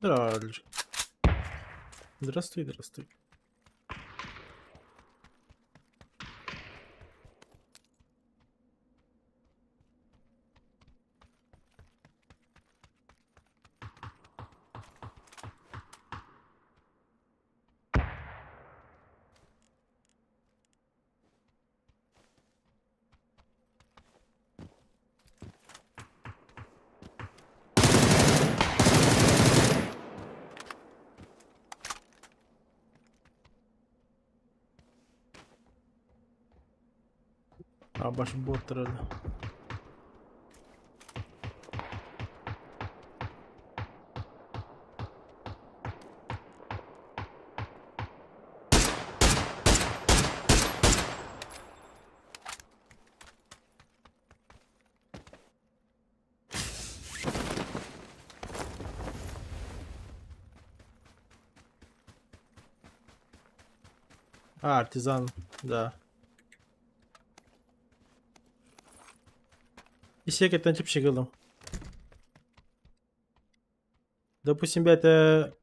Дральж. Здравствуй, здравствуй. Баш бот herhalde. Артизан, да. İşe tip çıkalım. Допустим, это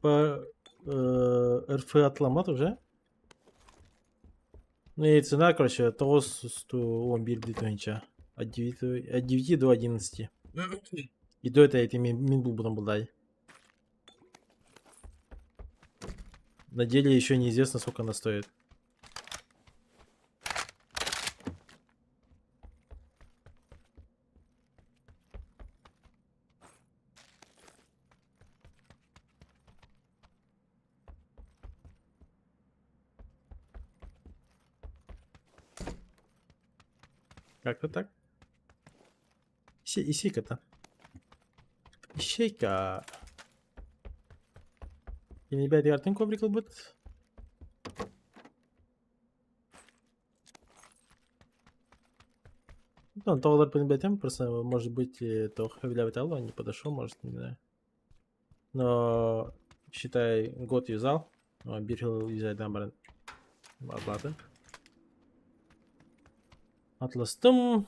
по РФ отломат уже. Ну и цена, короче, того 111 будет нынче. От 9 до 11. И до этого эти минбу будем брать. На деле еще неизвестно, сколько она стоит. Как-то так. Ищейка-то. Ищейка. Yeni bir yardım kovri kılbıt. Ну, он доллар подбетем, просто, может быть, то является алло, не подошел, может, не знаю. Но, считай, год юзал. Бирхил юзайдан баран оплаты. Атластым.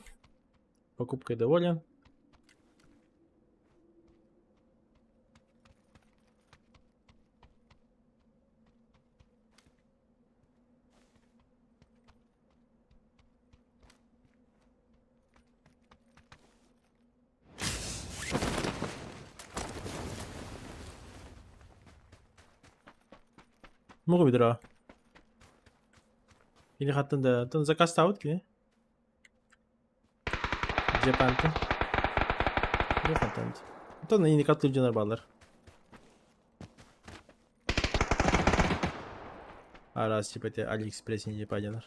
Покупкой доволен. Могу бедра. Или хаттында. Тон заказ тавыт ки. Джепантын. Yok hаттанд. Тон yine katlı canar bağlar. Раз типа те Алиэкспресс не падинар.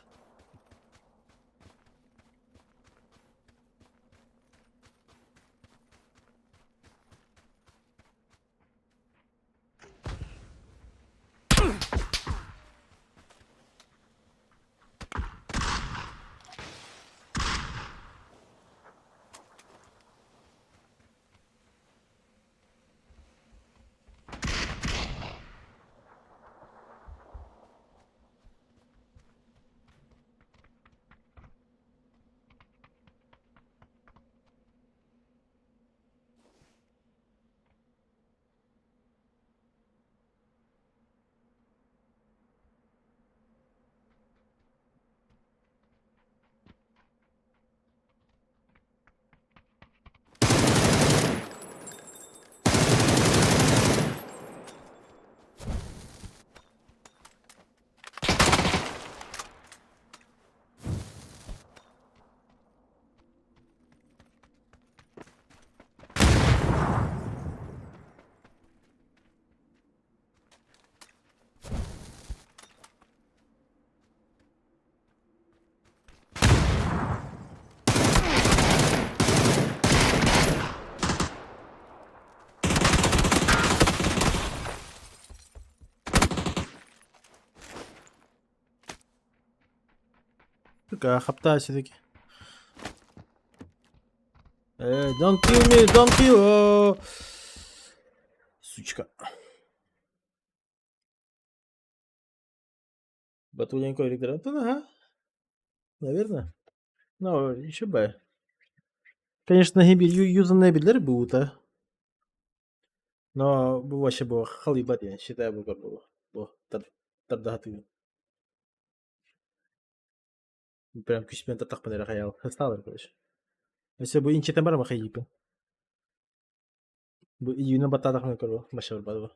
Сука, хапта все-таки. Don't kill me, don't kill. Сучка. Батуленько электро. Ага. Наверное. Ну, еще бы. Конечно, юзанные бидлер будут, а. Но вообще было халибат, я считаю, было. Тардахатый. Прям küsmen tataqpan khayal. Hasta'lar короче. Если бы инчи тамара махайипен. Bu июня бататахны кору. Машар бадва.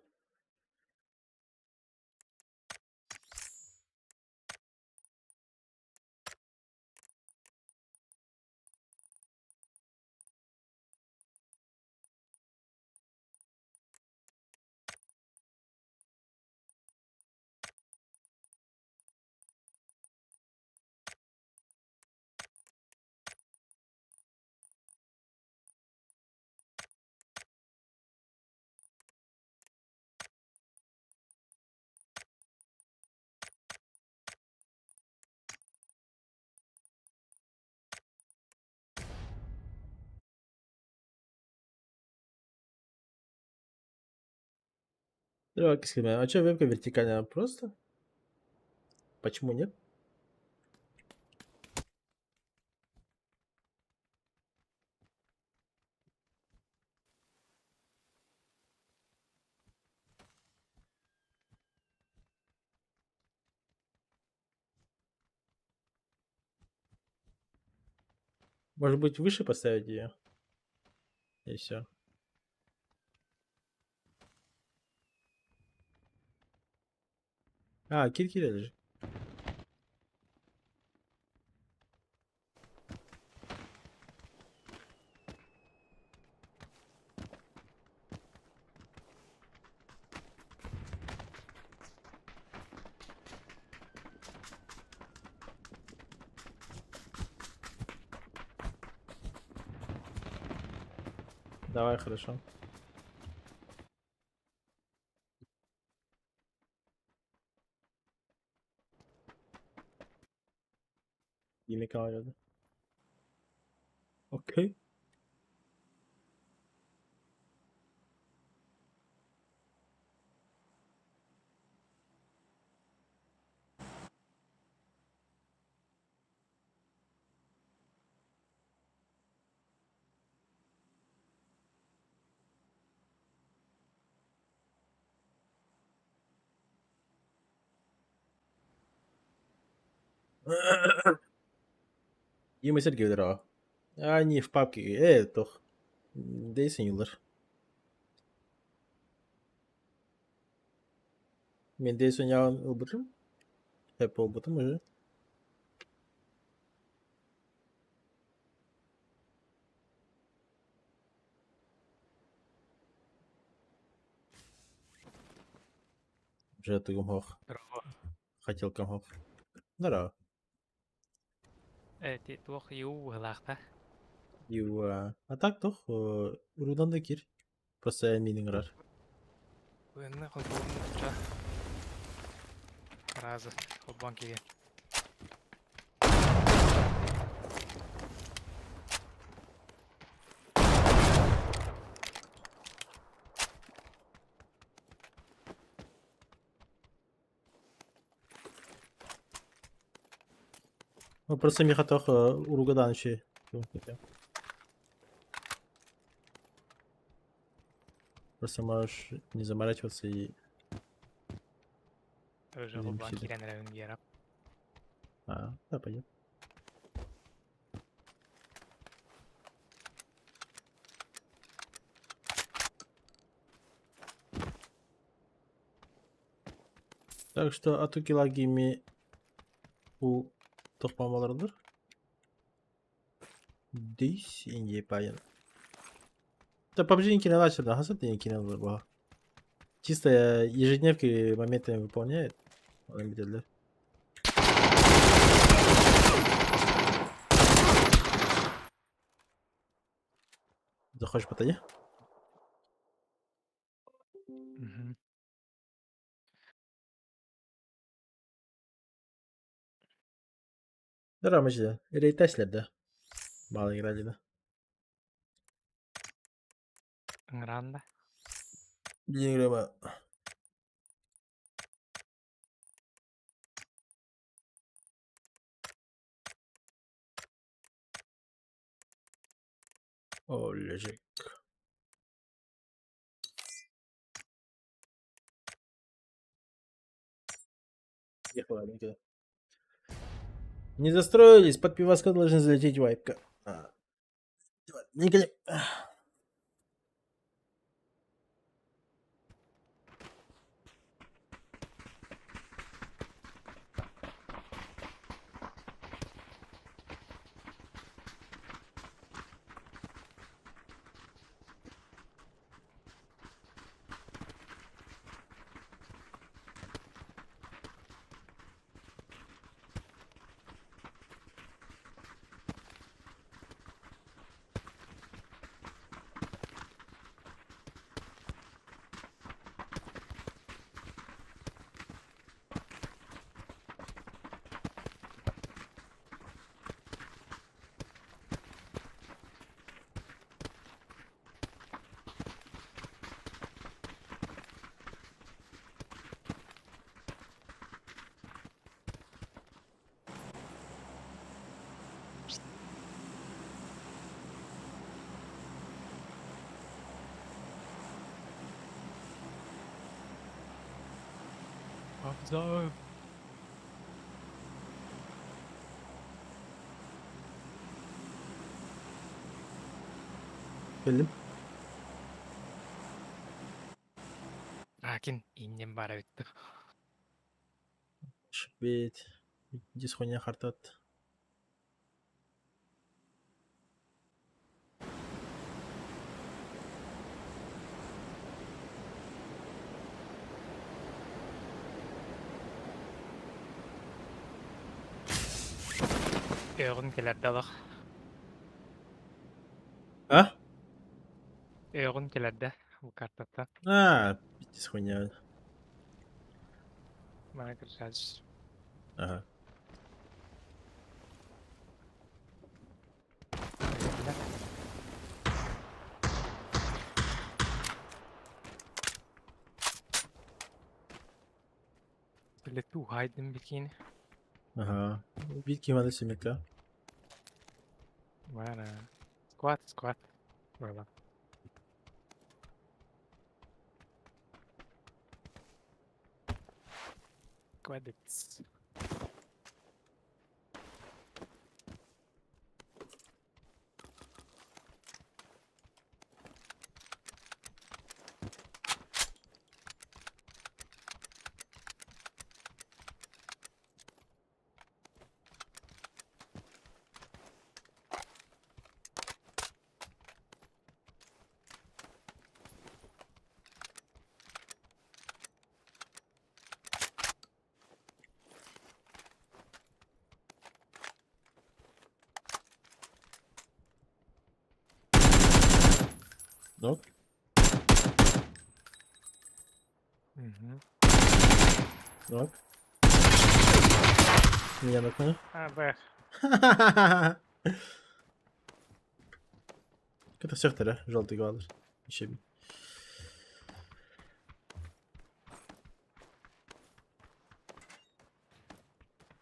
Давай, кислимая. А что вебка вертикальная? Просто? Почему нет? Может быть, выше поставить ее? И все. А, киркира лежит. Давай, хорошо. Yemek alıyordu. Окей. Yemek gelir o. Они в папке. Toch. Дейсенилер. Men deze jou убрым. Hep убрым уже. Уже ты гумхох. Здорово. Хотел гумхох. Здорово. Ти туох юу халахта. Ю, а так toch. Урудан да кир. Просто минин рар. Уянна холбон ча. Раза холбон киген. Ну, просто миха toch уругадан еще. Просто можешь не заморачиваться и Öже не холбон мучить. киген рәвен герап. Да, пойдет. Так что атукилагими у тохпамалардыр. Дейс инге паян. Да PUBG не начал, да, хасад не кинул бы. Чисто ежедневки моментами выполняет. Он где-то. Заходишь по тоне? Мгм. Да, Рамочда. Или Теслер, да. Мало играли, да. Ыңранда. Не играю. О, лежит. Ладненько. Не застроились, под пивоска должны залететь вайпка. Ладненько. Hamza. Geldim. Sakin. İndim bari bitti. Шипеть. Дисхоня хартат. Öğün kelerde bak. А? Öğün kelerde. Bu kartta. Дисхоня. Bana göreceğiz. Ага. Böyle tu haydın bikini. Ага. Битки надо семейка. Bana. Squat. Böyle. Squat. Нок. Hı. Нок. Меня нокнули. Ha bak. Это сектора. Желтый квадр. Еще.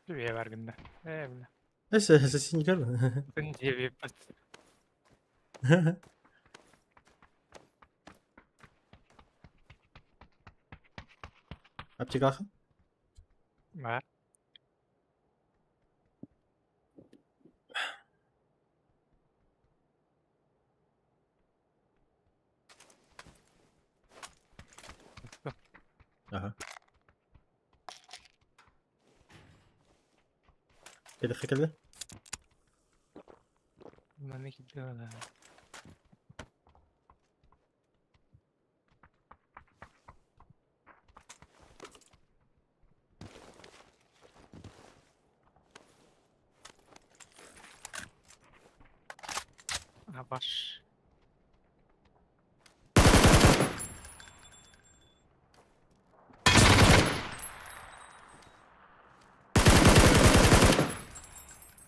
Şuraya var günde. Bile. Это синий мı? Ben diye bir pat. Аптека алхын. Var. Ага. Келді. Buna ne gidiyor lan? Ha baş.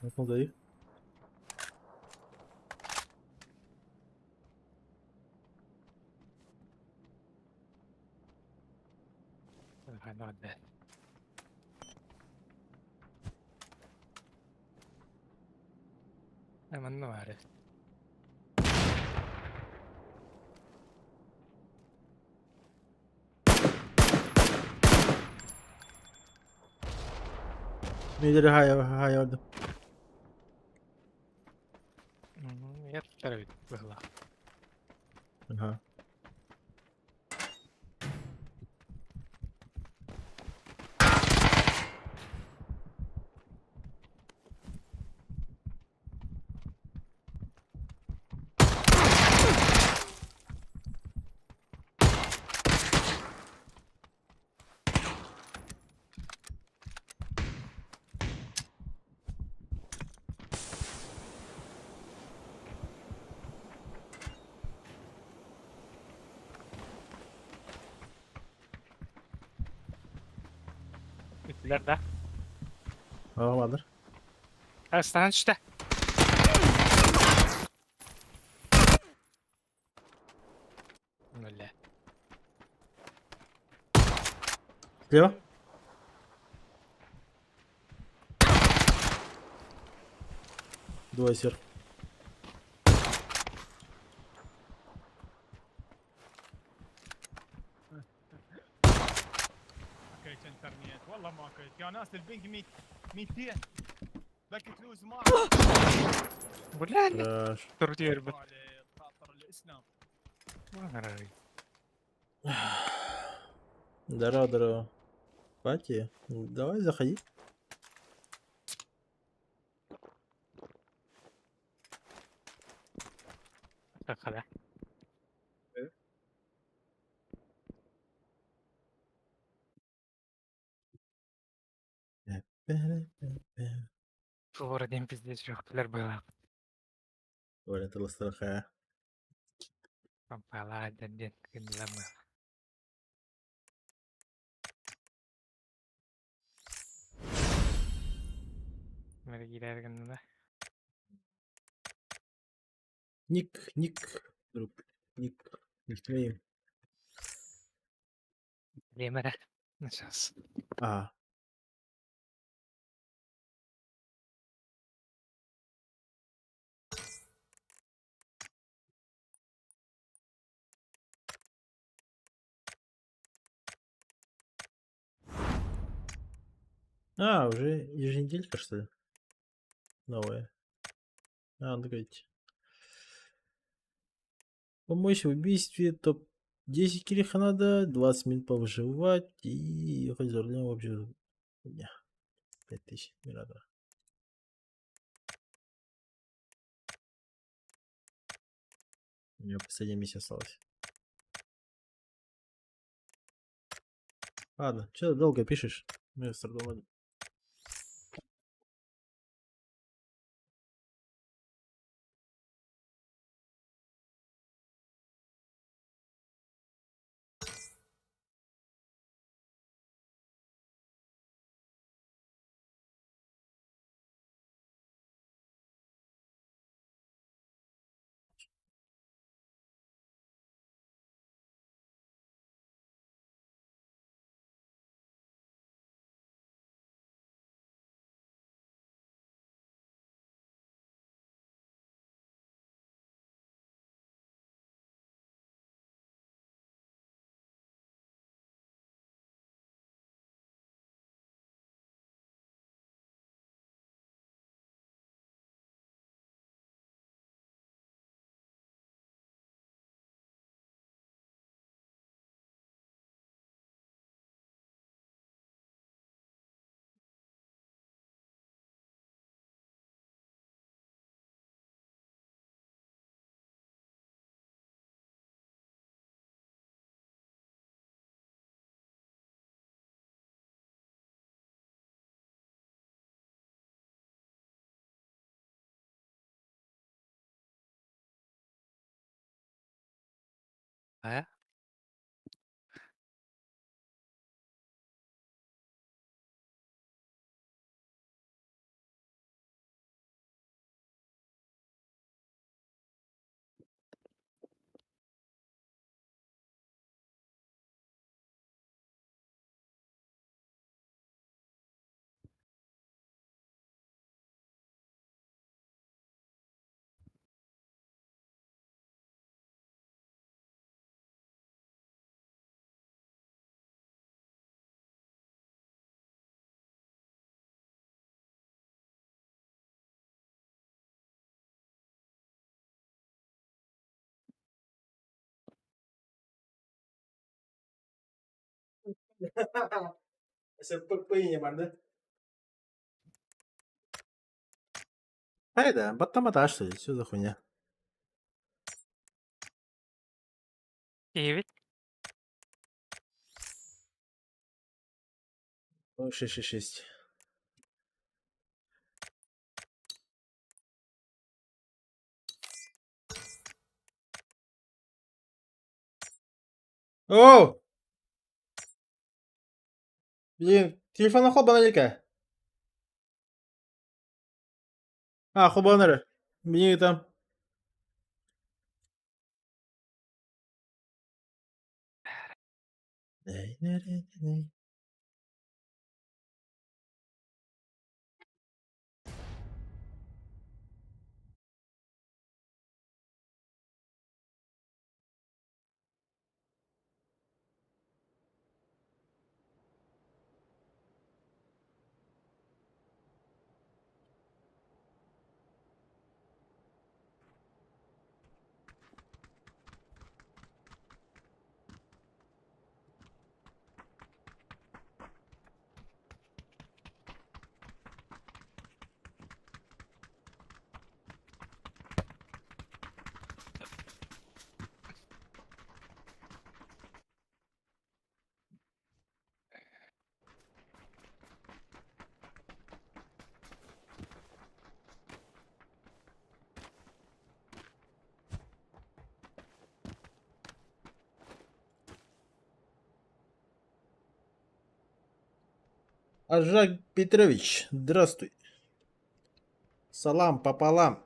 Noknul dayı. Hala de. Hemen ne var? Midleri hayırdı. Yeter valla. Aha. Bittiler de. Havadır. Aslan işte. Öyle. Слева? Двое сверху. كيت انترنت والله ما كيت يا ناس البنك 100 200 باكت لوز ما ولا لا. Хорош. ترجع بس. على خاطر الاسلام. ما غير. Здорово, здорово. Пати, давай заходи. خلاص. Sonra dem bizde yoktular böyle. Оля, ты ластархая. Kampala dan dia lama. Mari gider kan lah. Ник, друг. Ник. Не твоим. Dia marah. Сейчас. А, уже еженеделька, что ли? Новая. Надо говорить. Помочь в убийстве, топ-10 кириха надо, 20 минут повыживать и хоть за рулем вообще. Не, 5000, не надо. У меня последняя миссия осталась. Ладно, что ты долго пишешь? Мы с трудом. Ah, СПП не морда. Ай да, батамата что ли, что за хуйня? 9. Ну, 666. Оу! Блин, телефон хобана нелька. А, хобанары. Мне там. Ажак Петрович, здравствуй. Салам пополам.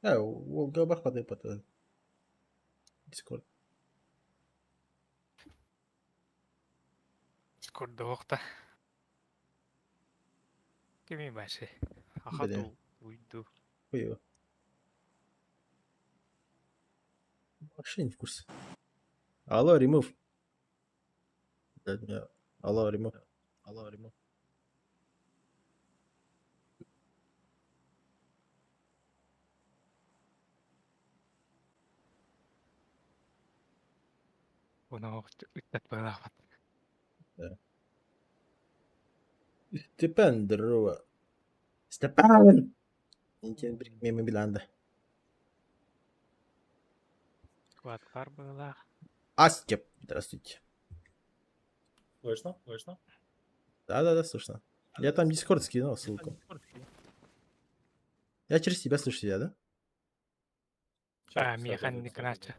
Волга бахпады паты. Дискорд. Скорда уақта. Кеме бәші. Біле. Ахату уйду. Хуево. Вообще не в курсе. Алло, ремов. Алло, ремов. Алло, ремов. Оны уақыт үттәт байлағат. Степан, здорово. Степан! Интен мимо Биланда. Квадқар байлақ. Астеп, здравствуйте. Слышно? Слышно? Да, слышно. Я там Дискорд скинул ссылку. Я через тебя слышу тебя, да? Механик нача.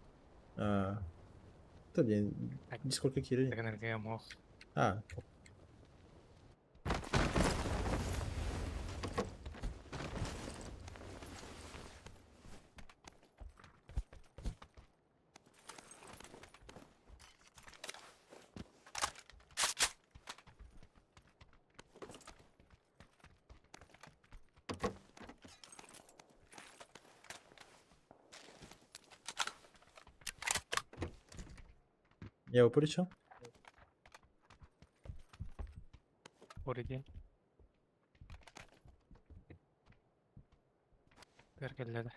Кто блин? Дискорд какие люди? Тәгінерге моқ. А, я его поручил. Ореген. Бергелледі.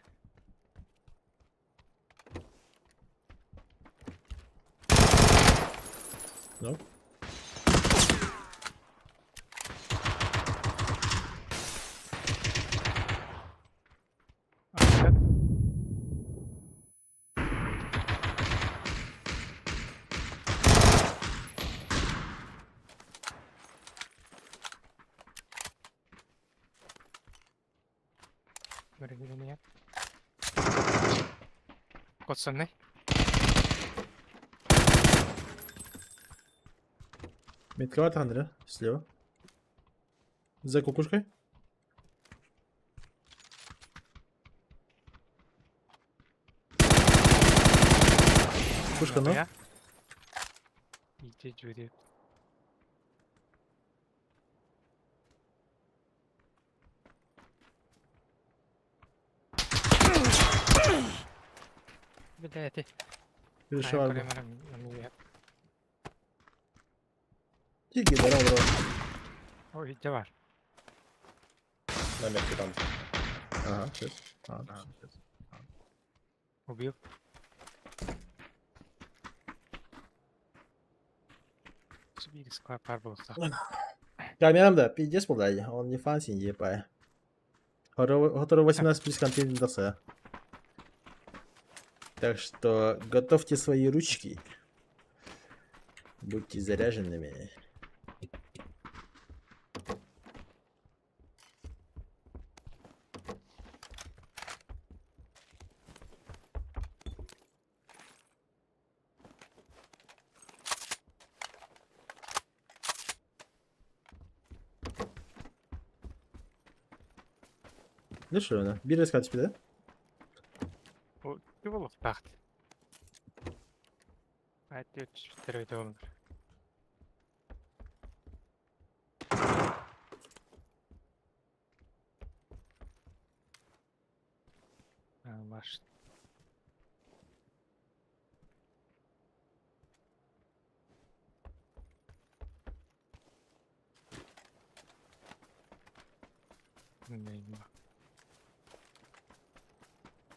Ну, Ахтет. Бергелледі. Котсонный. метковатый Андре, слева. За кукушкой. Кукушка, ну. Я. Иде жүрек. بدايتي Birisi var mı? mı? Tiki bana bro. O hiç var. Намерки там. Aha ses. Aha. Ага, сейчас. Убил. Собі скоро пар булса. Камерам пиздец был, он не фансин ебая. Который 18 плюс контент ДС. Так что готовьте свои ручки. Будьте заряженными. Ну что, она? Bir искать тебе, да? O bir bulup taht. Ayet 34 öde olur. Baş. Neyim var?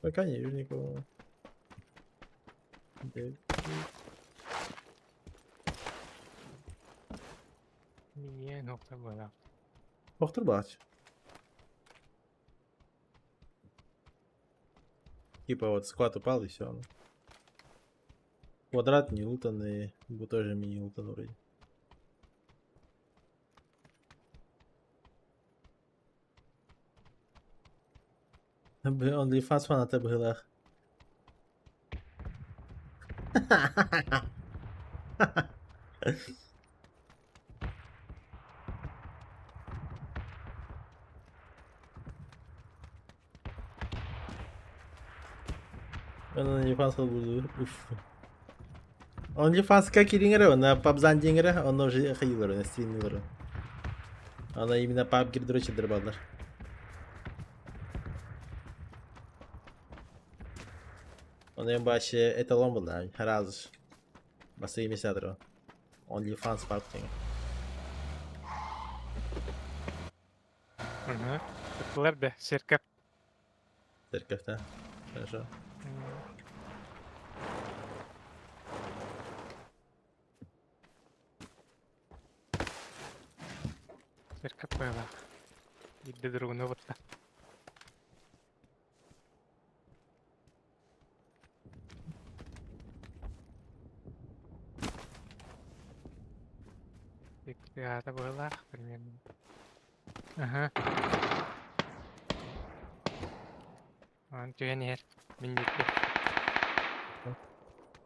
Пока не вижу никого. Niye nokta böyle? Бахтыр бач. Типа вот склад упал и все. Квадрат не лутанный, тоже мини лутан вроде. OnlyFans фаната была. OnlyFans буду. OnlyFans как ирингер, на PUBG дингер, он уже хайлер, на стример. Она именно PUBG дрочит дробадлар. Onun başı etalon bunlar. Her az. Bası 20 sadro. OnlyFans PUBG. Hı. Tıklar be, sirkep. Церковь-то. Хорошо. Sirkep böyle. Giddi durumunu bıttı. Ребята было примерно. Ага. Он тюенер. Минутки.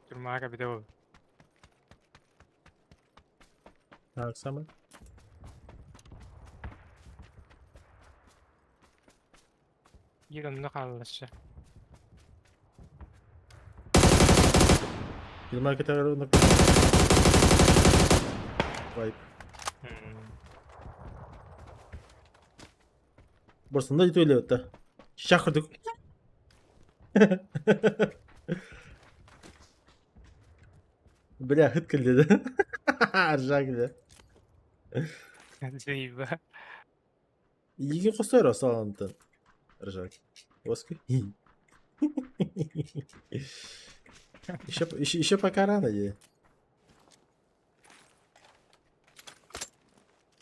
Тюрьмага bir de oldu. Так, самое. Yılında kalmışı. Bir markete kadar onda. Vay. Burasında ит öyle öttü. Şakırdık. Бля, хытка dedi. Ржак dedi. Зейба. Иги костой расалантын. Ржак. Воски. Еще пока рано ей.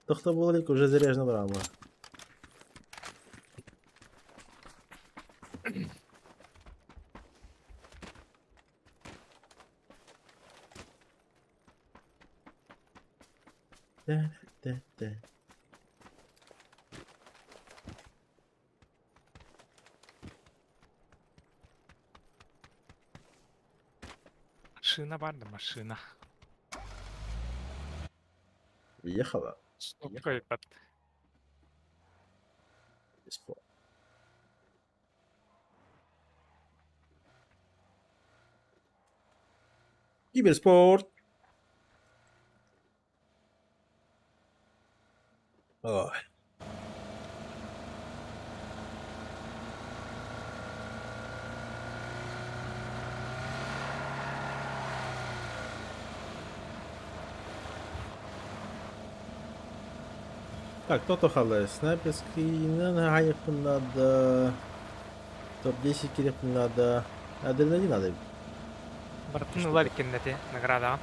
Тоқта болалик уже заряжена брама. Да. Машина vardı машина. Въехала. Стопкой под. Киберспорт. Ой. Так, кто-то халает. Снайперский, наверное, гаек надо. Топ-10 килов надо. Адреналин надо. Бартын лар кеннети награда.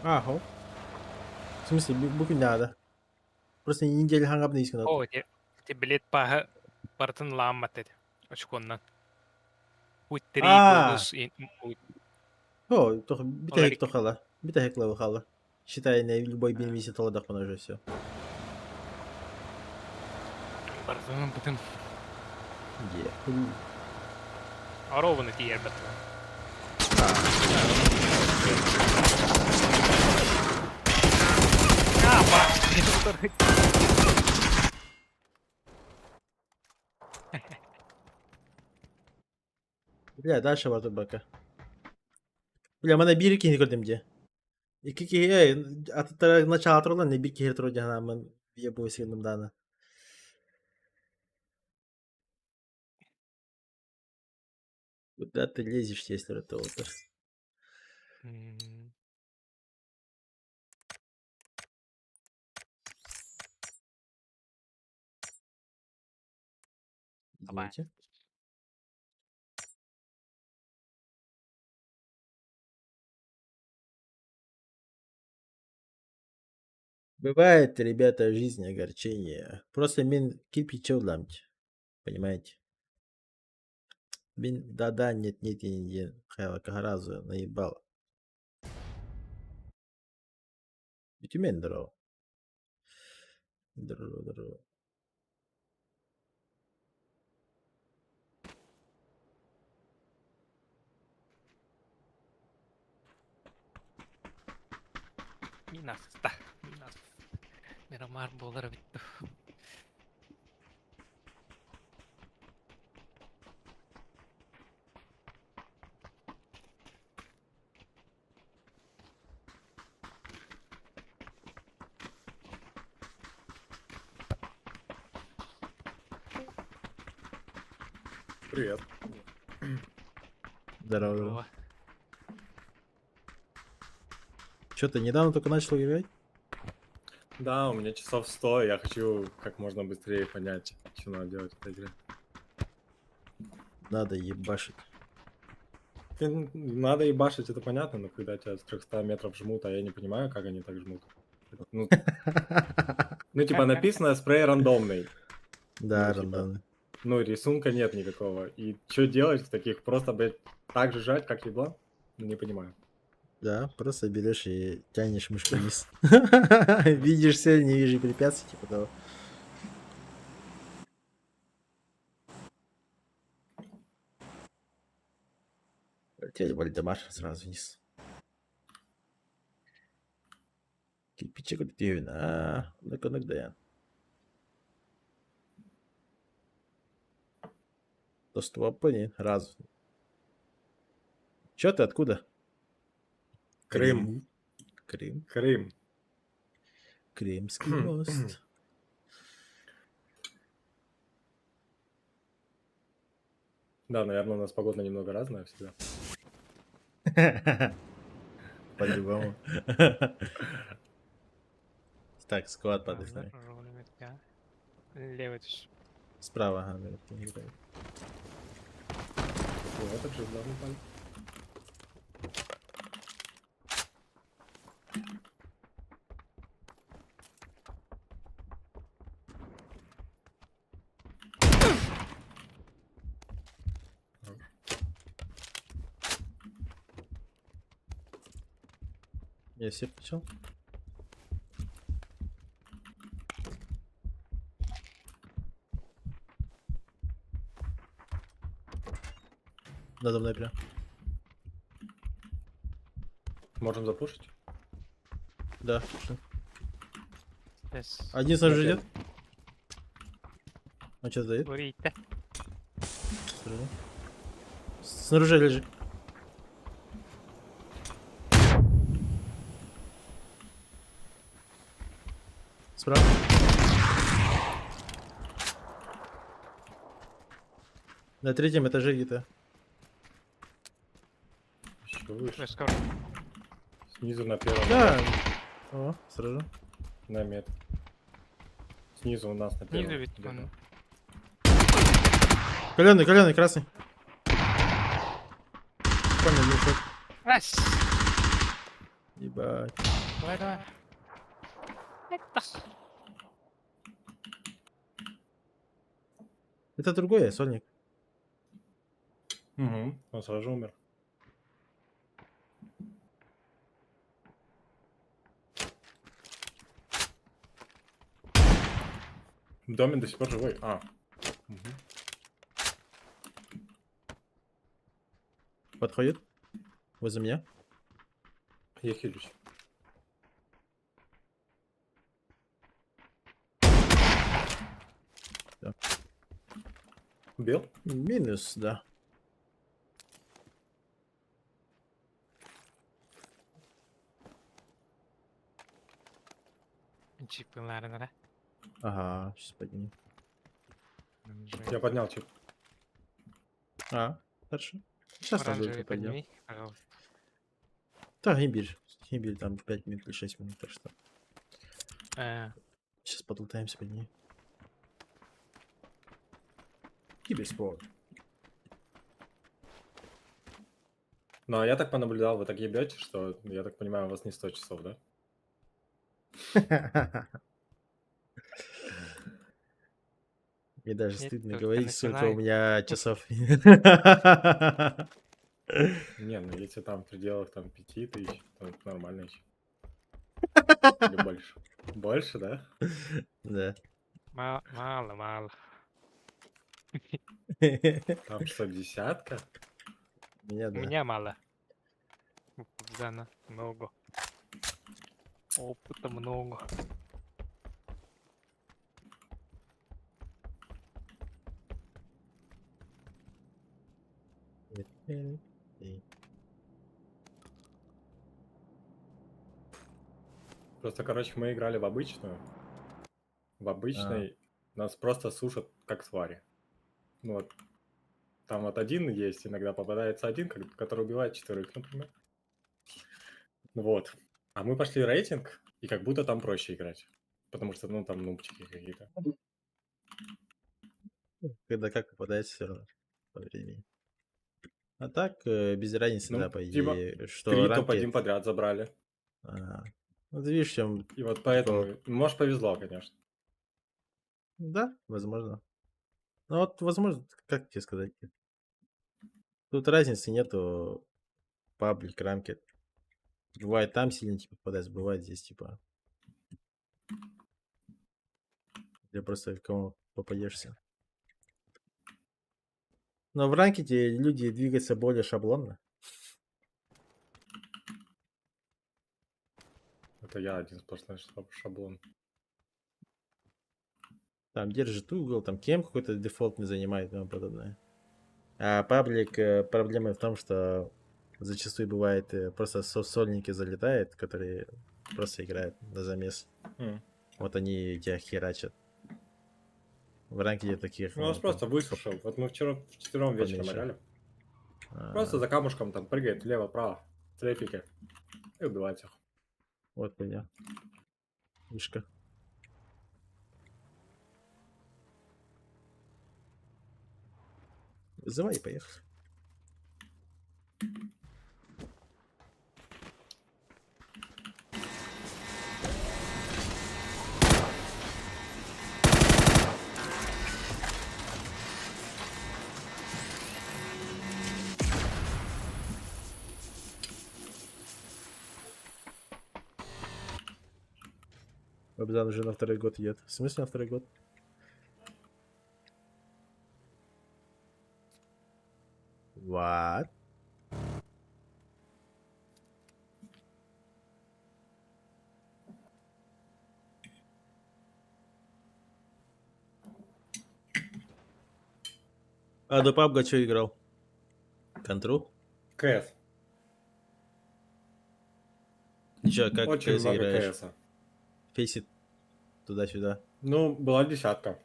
Ахо. В смысле, буквы надо. Просто неделю хангап не искал. О, ти билет па бартын ламмат dedi. Очконнан. Уиттери бонус ин О, только бита Оларик. хек то хала. Бита хек лава хала. Считай, на любой бин висит толадах по уже все. бартын бүтүн Е. аровны тиер бат. Бля, дальше var baka. Bля, bana bir iki gördüm diye. İki ki atıtlara начало тролла не bir ki тролля дяна мен я бой сильным дана. Куда ты лезешь, если это вот? Давай. Извините. Бывает, ребята, в жизни огорчение. Просто мен кирпичев ламть. Понимаете? Мен да-да, нет, не хайла кагаразу наебал. Ведь умен здорово. Здорово. Минаста. Мирамар болар битту. Привет. Здорово. Что ты недавно только начал играть? Да, у меня часов 100, я хочу как можно быстрее понять, что надо делать в этой игре. Надо ебашить. Надо ебашить, это понятно, но когда тебя с 300 метров жмут, а я не понимаю, как они так жмут. Ну, типа написано спрей рандомный. Да, Ну, типа, рандомно. Ну, рисунка нет никакого. И что делать в таких? Просто, блядь, так же жать, как ебло? Ну, не понимаю. Да, просто берешь и тянешь мышку вниз. Видишь цель, не вижу препятствий, типа того. Теперь Вальдемар сразу вниз. Кирпичек ödüyor. Lıkınık dayan. Доступ не раз. Чё ты откуда? Крым. Крым. Крым. Крымский мост. Да, наверное, у нас погода немного разная всегда. По-любому. Так, склад падает. Левый тиш. Справа, ага, наверное, не играет. О, это же главный палец. Я все включил. Надо мной прям. Можем запушить? Да, что? Тес. Один снаружи Окей. идет. Он что дает? Горите. Снаружи лежит. Справа. На третьем этаже где-то. Еще выше. Скоро. Снизу на первом. Да. О, сразу. На мет. снизу у нас на Снизу первом. ведь где-то. он. Коленный, красный. Понял, ну что? Ась! Ебать. Давай, давай. Это. Это другое, сольник. Угу. Он сразу же умер. Домин до сих пор живой. А. Мгм. Подходит. Возле меня. Я хилюсь. Да. Убил? Минус, да. Чипыларына, да? Ага, сейчас подниму. Я поднял чип. А, хорошо. Сейчас там Оранжевый будет пойдем. подними, пожалуйста. Так, имбирь. Имбирь там 5 минут или 6 минут, так что. Сейчас подлутаемся под ней. Киберспорт. Ну, а я так понаблюдал, вы так ебете, что, я так понимаю, у вас не 100 часов, да? Мне даже Нет, стыдно только говорить, сколько у начинай. меня часов. Не, ну если там в пределах там 5000, то это нормально еще. Или больше. Больше, да? Да. Мало, мало. Там что, десятка? Меня, У да. меня мало. У Кубзана много. Опыта много. Просто, короче, мы играли в обычную. В обычной нас просто сушат как свари. Ну вот. Там вот один есть, иногда попадается один, который убивает 4, например. Вот. А мы пошли рейтинг, и как будто там проще играть. Потому что, ну, там нубчики какие-то. Когда как попадается все равно по времени. А так, без разницы, Ну, да, по типа, идее, что 3 ранкед. топ-1 подряд забрали. Вот видишь, в чем И вот прикол. поэтому, может, повезло, конечно. Да, возможно. Ну вот, возможно, как тебе сказать? Тут разницы нету паблик, ранкед. Бывает там сильно типа попадается, бывает здесь типа. Или просто в кому попадешься. Но в ранкеде люди двигаются более шаблонно. Это я один сплошной шаблон. Там держит угол, там кем какой-то дефолтный занимает и тому подобное. А паблик проблема в том, что зачастую бывает просто сольники залетают, которые просто играют на замес. М. Вот они тебя херачат. В ранке таких. Ну, нас там просто высушил. Вот мы вчера вчетвером вечером поменьше. играли. А, Просто за камушком там прыгает влево-право, трефики. И убивает их. Вот меня. Мишка. Вызывай и поехали. Бабзан уже на второй год едет. В смысле на второй год? What? А до PUBG что играл? Контрол? КС. И чё, как Очень CS много играешь? КСа. Фейсит туда-сюда. Ну, была десятка.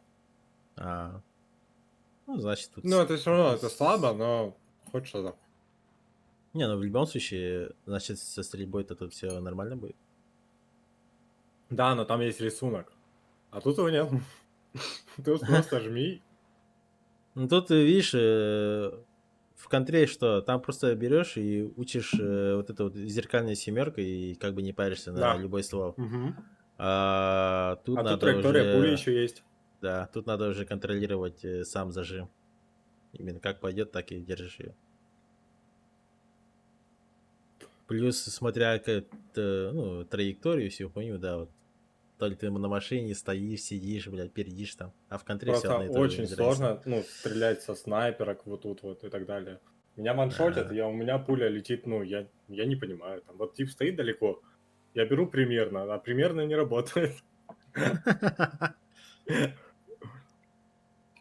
А. Ну, значит, тут... Ну, это все равно, это слабо, но хоть что-то. Не, ну в любом случае, значит, со стрельбой-то тут все нормально будет. Да, но там есть рисунок. А тут его нет. Тут просто жми. Ну тут, видишь, в контре что, там просто берешь и учишь вот эту вот зеркальную семерку и как бы не паришься на Да. любой ствол. Мгм. А тут А тут надо траектория пули уже, еще есть. да, тут надо уже контролировать сам зажим. Именно как пойдет, так и держишь ее. Плюс, смотря ну, траекторию, всю хуйню, да, вот. То ли ты на машине стоишь, сидишь, блядь, передишь там. А в контре все Просто одно и то же. очень без разницы. сложно, ну, стрелять со снайперок вот тут вот и так далее. Меня ваншотят, Ага. у меня пуля летит, ну, я не понимаю. Там вот тип стоит далеко, я беру примерно, а примерно не работает.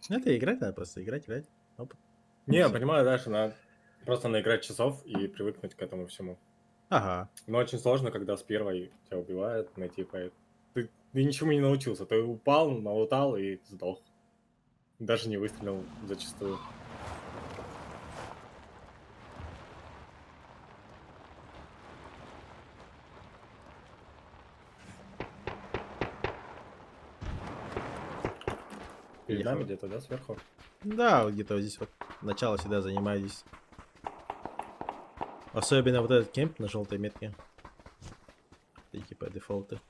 Ну, это играть надо просто, играть. Опыт. Не, я Всё. понимаю, дальше надо просто наиграть часов и привыкнуть к этому всему. Ага. Но очень сложно, когда с первой тебя убивают, найти поэт. Ты ничему не научился, ты упал, налутал и сдох. Даже не выстрелил зачастую. Перед нами Ехал. где-то, да, сверху? Да, вот где-то вот здесь вот. Начало всегда занимаюсь. Особенно вот этот кемп на желтой метке. Это типа дефолты.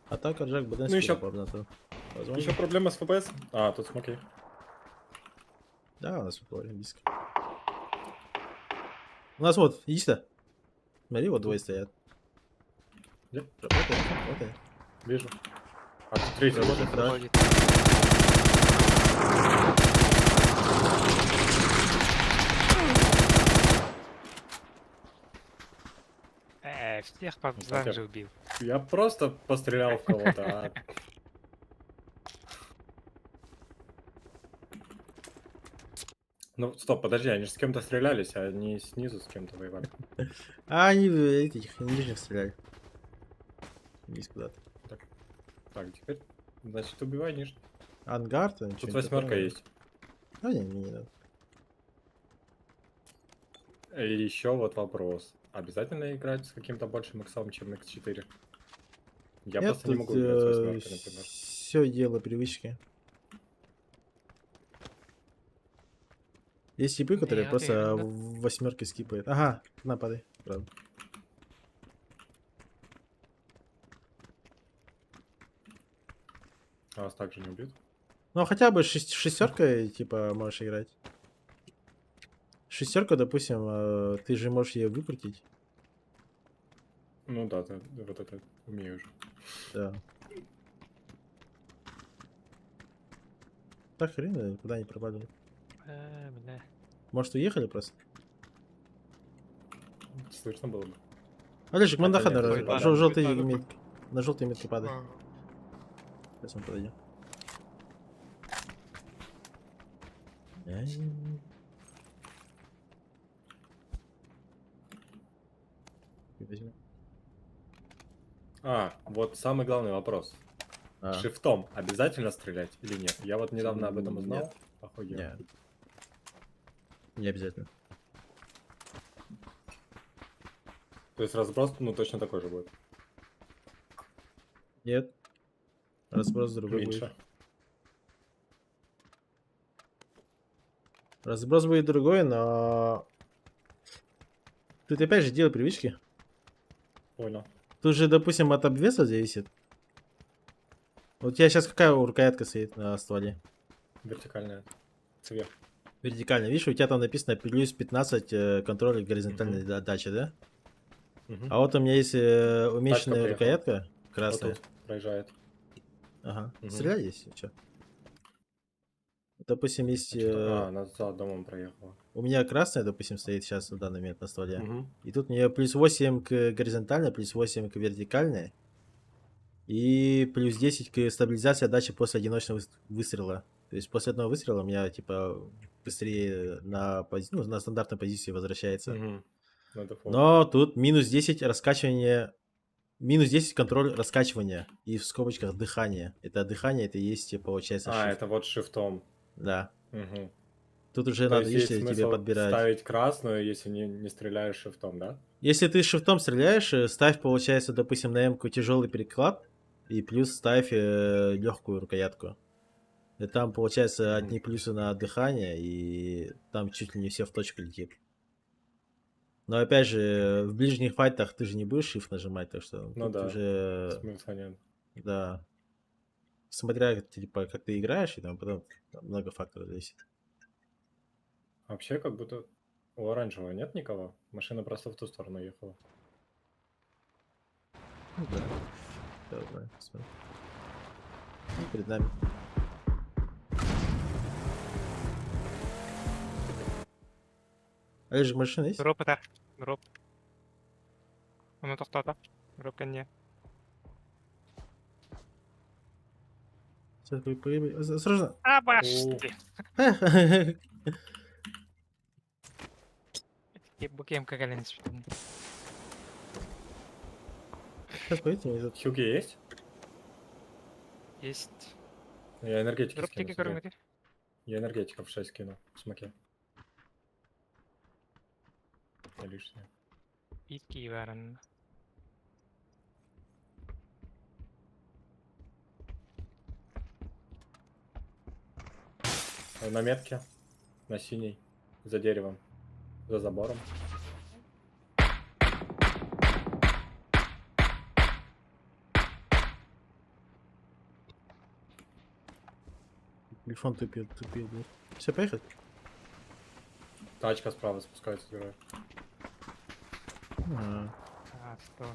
А так, Аржак, Ну, ещё- Возможно. Еще проблема с ФПС? А, тут смоки. Да, у нас вот близко. У нас вот, иди сюда. Смотри, вот двое стоят. Где? Работает. Вижу. А тут третий. Работает, да. Ходит. Всех по так же убил. Я просто пострелял в кого-то. Ну, стоп, подожди, они же с кем-то стрелялись, а не снизу с кем-то воевали. А они этих нижних стреляли. Вниз куда-то. Так, теперь, значит, убивай нижний. Ангар, там Тут что-нибудь восьмерка такое. есть. А, не, мне не надо. И еще вот вопрос. Обязательно играть с каким-то большим иксом, чем X4? Я Нет, просто не тут могу играть с восьмеркой, например. все дело привычки. Есть типы, которые Не, просто уверен, да. в восьмерке скипают. Ага, нападай. Правда. А вас также не убьют? Ну, хотя бы шестеркой, типа, можешь играть. Шестерку, допустим, ты же можешь ее выкрутить. Ну да, вот это умею уже. Да. Так хрен, никуда не пропали. Бля. Может, уехали просто? Слышно было бы. Олежик, Хотя Мандаха нет, на будет падать, желтый будет падать. метки. На желтый метки падай. Сейчас мы подойдем. Возьмем. Вот самый главный вопрос. А, Шифтом обязательно стрелять или нет? Я вот недавно об этом узнал. Нет. Охуел. Не. Не обязательно. То есть разброс, ну, точно такой же будет. Нет. Разброс другой будет. Меньше. Разброс будет другой, но... Тут опять же дело привычки. Понял. Тут же, допустим, от обвеса зависит. Вот у тебя сейчас какая рукоятка стоит на стволе? Вертикальная. Цвет. Вертикально. Видишь, у тебя там написано плюс 15 контроля горизонтальной дачи, да? Мгм. А вот у меня есть уменьшенная приехала. рукоятка, Вот красная. тут проезжает. Ага. Мгм. Стреляй здесь, что? Допустим, есть... Она за домом проехала. у меня красная, допустим, стоит сейчас в данный момент на стволе. Мгм. И тут у нее плюс 8 к горизонтальной, плюс 8 к вертикальной. И плюс 10 к стабилизации отдачи после одиночного выстрела. То есть после одного выстрела у меня, типа, быстрее на стандартной позиции возвращается. Мгм. Ну, это фото. Но тут минус 10 раскачивание... Минус 10 контроль раскачивания. И в скобочках дыхание. Это дыхание, это и есть, получается, shift. Это вот шифтом. Да. Мгм. Тут уже То надо, есть видишь, есть тебе смысл подбирать. ставить красную, если не стреляешь шифтом, да? Если ты шифтом стреляешь, ставь, получается, допустим, на М-ку тяжелый переклад, и плюс ставь легкую рукоятку. И там, получается, Мгм. одни плюсы на дыхание, и там чуть ли не все в точку летит. Но опять же, в ближних файтах ты же не будешь shift нажимать, так что Ну тут да, уже, смысла нет. да, смотря, типа, как ты играешь, и там потом много факторов зависит. Вообще, как будто у оранжевого нет никого. Машина просто в ту сторону ехала. Ну да. Давай, посмотрим. И перед нами. А же машина есть? Дроп это. Дроп. Ну тоқтады. Дроп кенне. Сейчас осторожно. А, О, башти. Bu кемка кәленіс. Сейчас поедем и тут. Хьюги есть? Есть. Я энергетики Дроп скину, теки смотри. көрмеді. Я энергетиков 6 скину в смоке. Не лишнее. Итки бәрін. На метке. На синей. За деревом. За забором. Телефон тупит. Все, поехали? Тачка справа спускается с героя. Ага. А, стой.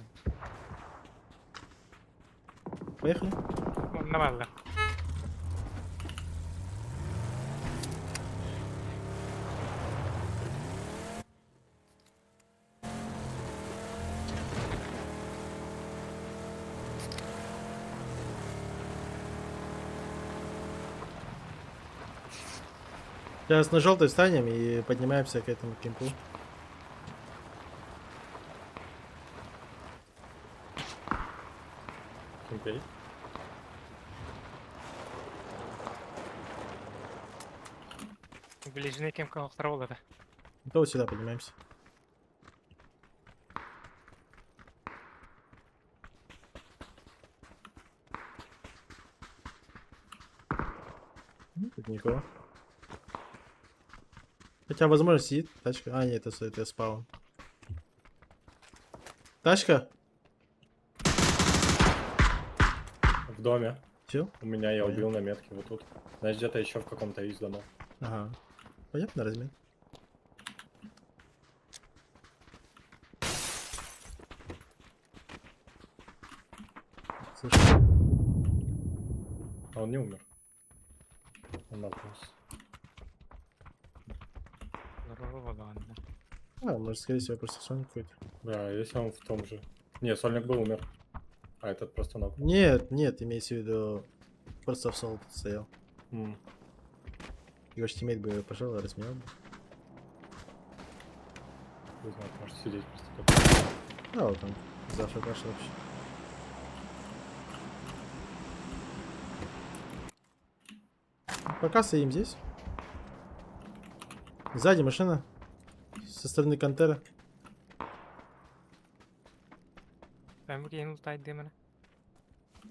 Поехали? Нормально. Сейчас на желтой встанем и поднимаемся к этому кемпу. Кемпей. Ближний кемка оқтар болады. То вот сюда поднимаемся. Тут никого. Хотя, возможно, сидит тачка. А, нет, это спаун. Тачка? В доме. Все? У меня я Понял. убил на метке вот тут. Значит, где-то еще в каком-то из домов. Ага. Понятно, размен. Слушай, А он не умер. Он наполз. Здорово, ладно. может, скорее всего, просто сон какой-то. Да, если он в том же. Не, сольник был умер. А этот просто ног. Нет, имеется в виду, просто в соло тут стоял. Его ж тиммейт бы пошел, разменял бы. Не знаю, может сидеть просто тут. Да, вот там, завтра каша вообще. Пока стоим здесь. Сзади машина. Со стороны Кантера. Ben bu yeni ultaydı demene.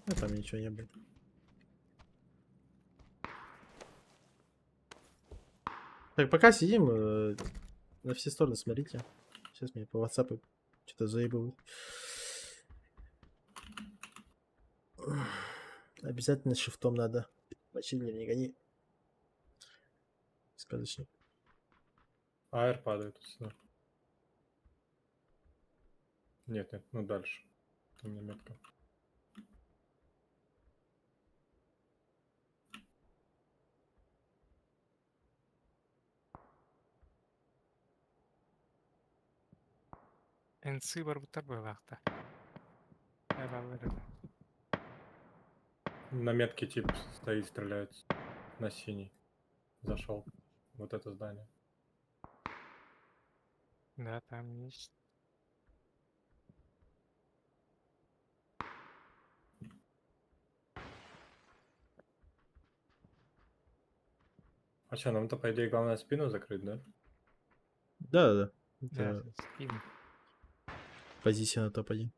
Ну, там ничего не было. Так, пока сидим, на все стороны смотрите. Сейчас мне по WhatsApp что-то заебывают. Обязательно шифтом надо. Мочили, не гони. Сказочник. Аэр падает сюда. Нет, ну дальше. У меня метка. Ensi var bu tabi vakti. На метке тип стоит, стреляет. На синий. Зашел. Вот это здание. Да, там есть. А что, нам-то, по идее, главное спину закрыть, да? Да-да-да. Да, Это спину. позиция на топ-1.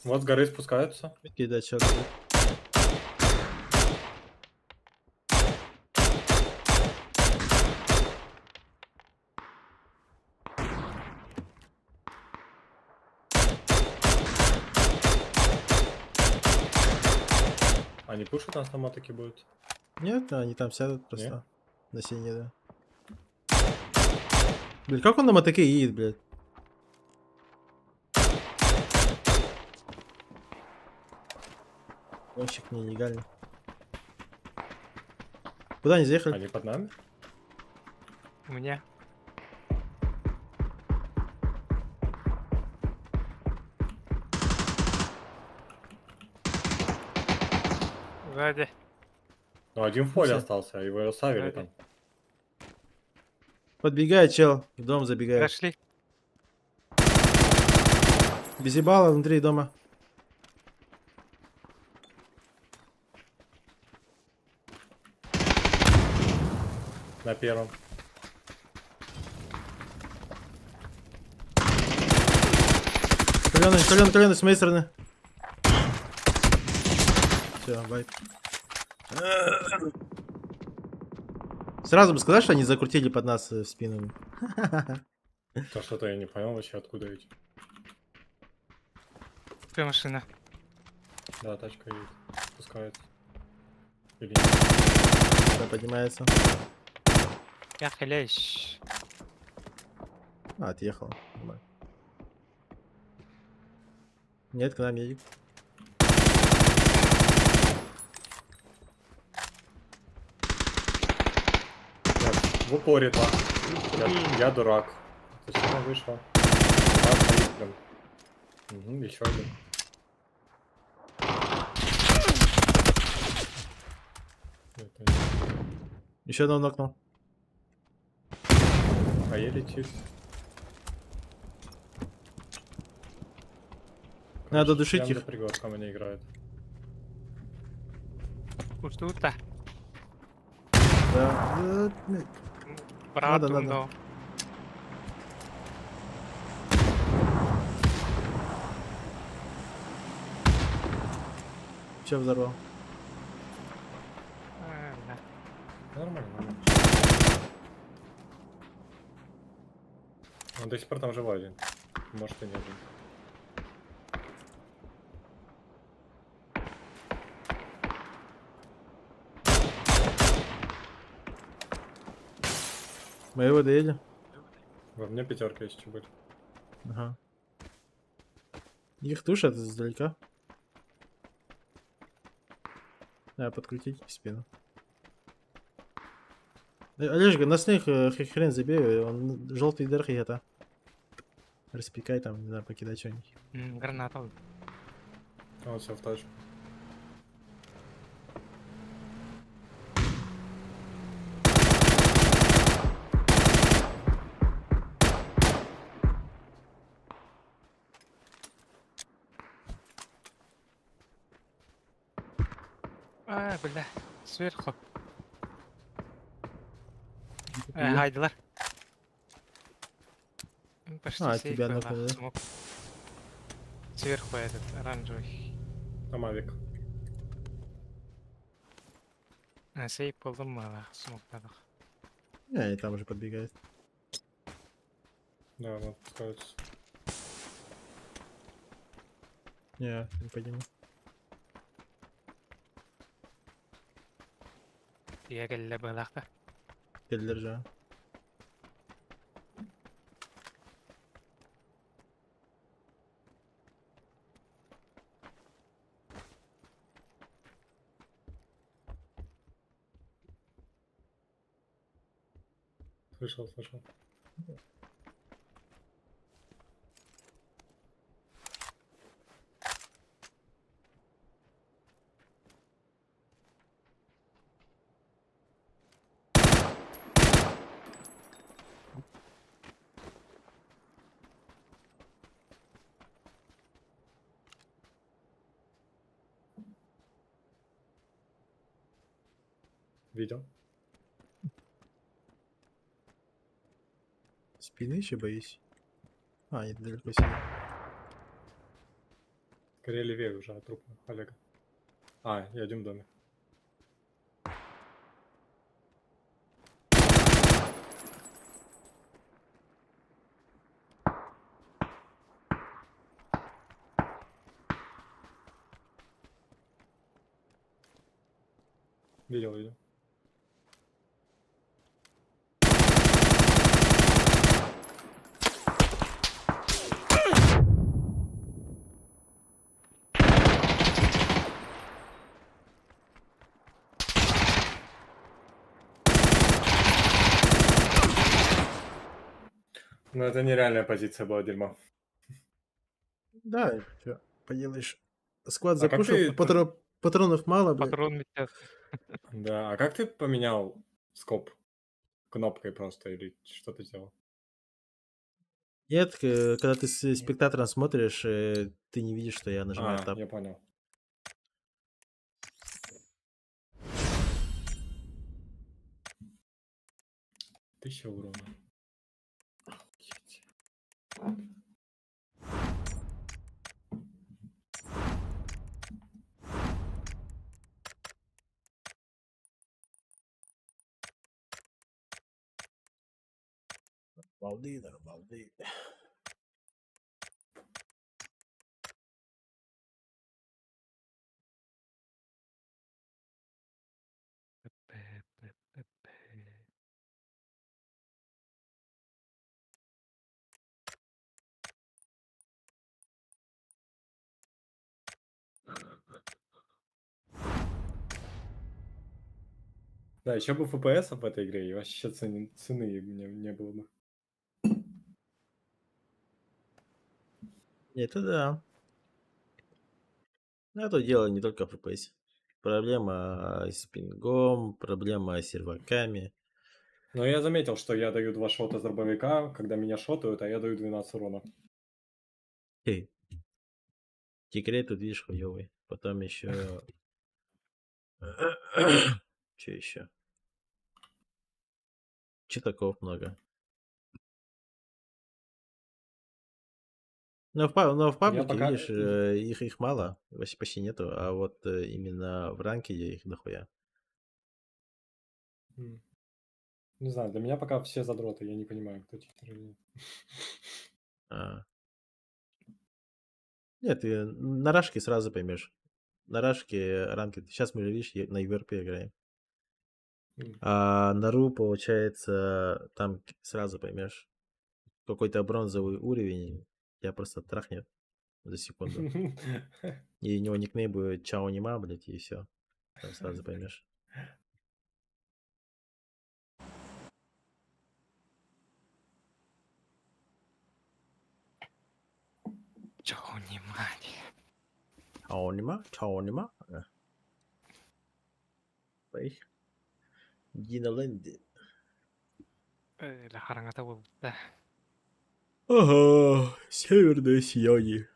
Вот с горы спускаются. Кидать сейчас. Они пушат нас на мотоке будут? Нет, они там сядут просто. На сине, да. Блин, как он на мотоке едет, блядь? Гонщик нелегальный. Куда они заехали? Они под нами? У меня. Сзади. Ну, один в поле Всё. остался, его оставили Сзади. там. Подбегает чел, в дом забегает. Зашли. Без ебала внутри дома. На первом. Каленый, с моей стороны. Все, байк. Сразу бы сказать, что они закрутили под нас в спину. То что-то я не понял вообще, откуда эти. Твоя машина. Да, тачка едет. Спускается. Или нет? Да, поднимается. Я халящ. А, отъехал. Нормально. Нет, к нам едет. Нет, в упоре два. Я дурак. Зачем я вышел? Да, стоит прям. Угу, еще один. Это не- Еще одно нокнул. А я летит. Надо душить прям их. за пригорком они играют. Куштута. Да. Брату, надо. но. Че взорвал? Да. Нормально, нормально. Он до сих пор там живой один. Может и не один. Мы его доели. Во мне пятерка есть что были. Ага. Их тушат издалека. Да, подкрутить в спину. Олежка, на снег хрен забей, он желтый дырки это. Распекай там, не знаю, покидай что-нибудь. Граната. А он все в тачку. Бля. Сверху. Хайдылар. Почти А, сейф тебя была, нокнули, да? смог. Сверху этот оранжевый. А Мавик. Сейф болдым мала, смоктадық. Не, они там уже подбегают. Да, он отпускается. Не подниму. Я келле былақта. Келдер же. Слышал, слышал. Видел. Спины еще боюсь. А, нет, далеко сидит. Скорее левее уже от трупа Олега. А, я один в доме. Видел. Ну, это нереальная позиция была, дерьмо. Да, всё, поделаешь. Склад А как запушил, ты... патронов мало, блядь. Патрон метет. Да, а как ты поменял скоп? Кнопкой просто или что ты сделал? Нет, когда ты с спектатором смотришь, ты не видишь, что я нажимаю А, тап. я понял. Тысяча урона. Охуеть. Балды, да, балды. Да, еще бы FPS в этой игре, и вообще цены не было бы. Это да. Но это дело не только в FPS. Проблема с пингом, проблема с серваками. Но я заметил, что я даю 2 шота с дробовика, когда меня шотают, а я даю 12 урона. Хей. Тикрей тут, видишь, хуёвый. Потом еще... Че еще? Читаков много. Но в Я паблике, пока... видишь, их мало, вообще почти нету, а вот именно в ранкеде их дохуя. Не знаю, для меня пока все задроты, я не понимаю, кто титр или нет. А. Нет, ты на рашке сразу поймешь. На рашке ранкед. Сейчас мы же, видишь, на ЮВРП играем. А на РУ, получается, там сразу поймешь. Какой-то бронзовый уровень тебя просто трахнет за секунду. И у него никнейм будет Чао Нима, блядь, и все. Там сразу поймешь. Чего внимание. Чао Нима? Чао Нима? Поехали. Диналенди. La harangata vuelta. Ага, северное сияние.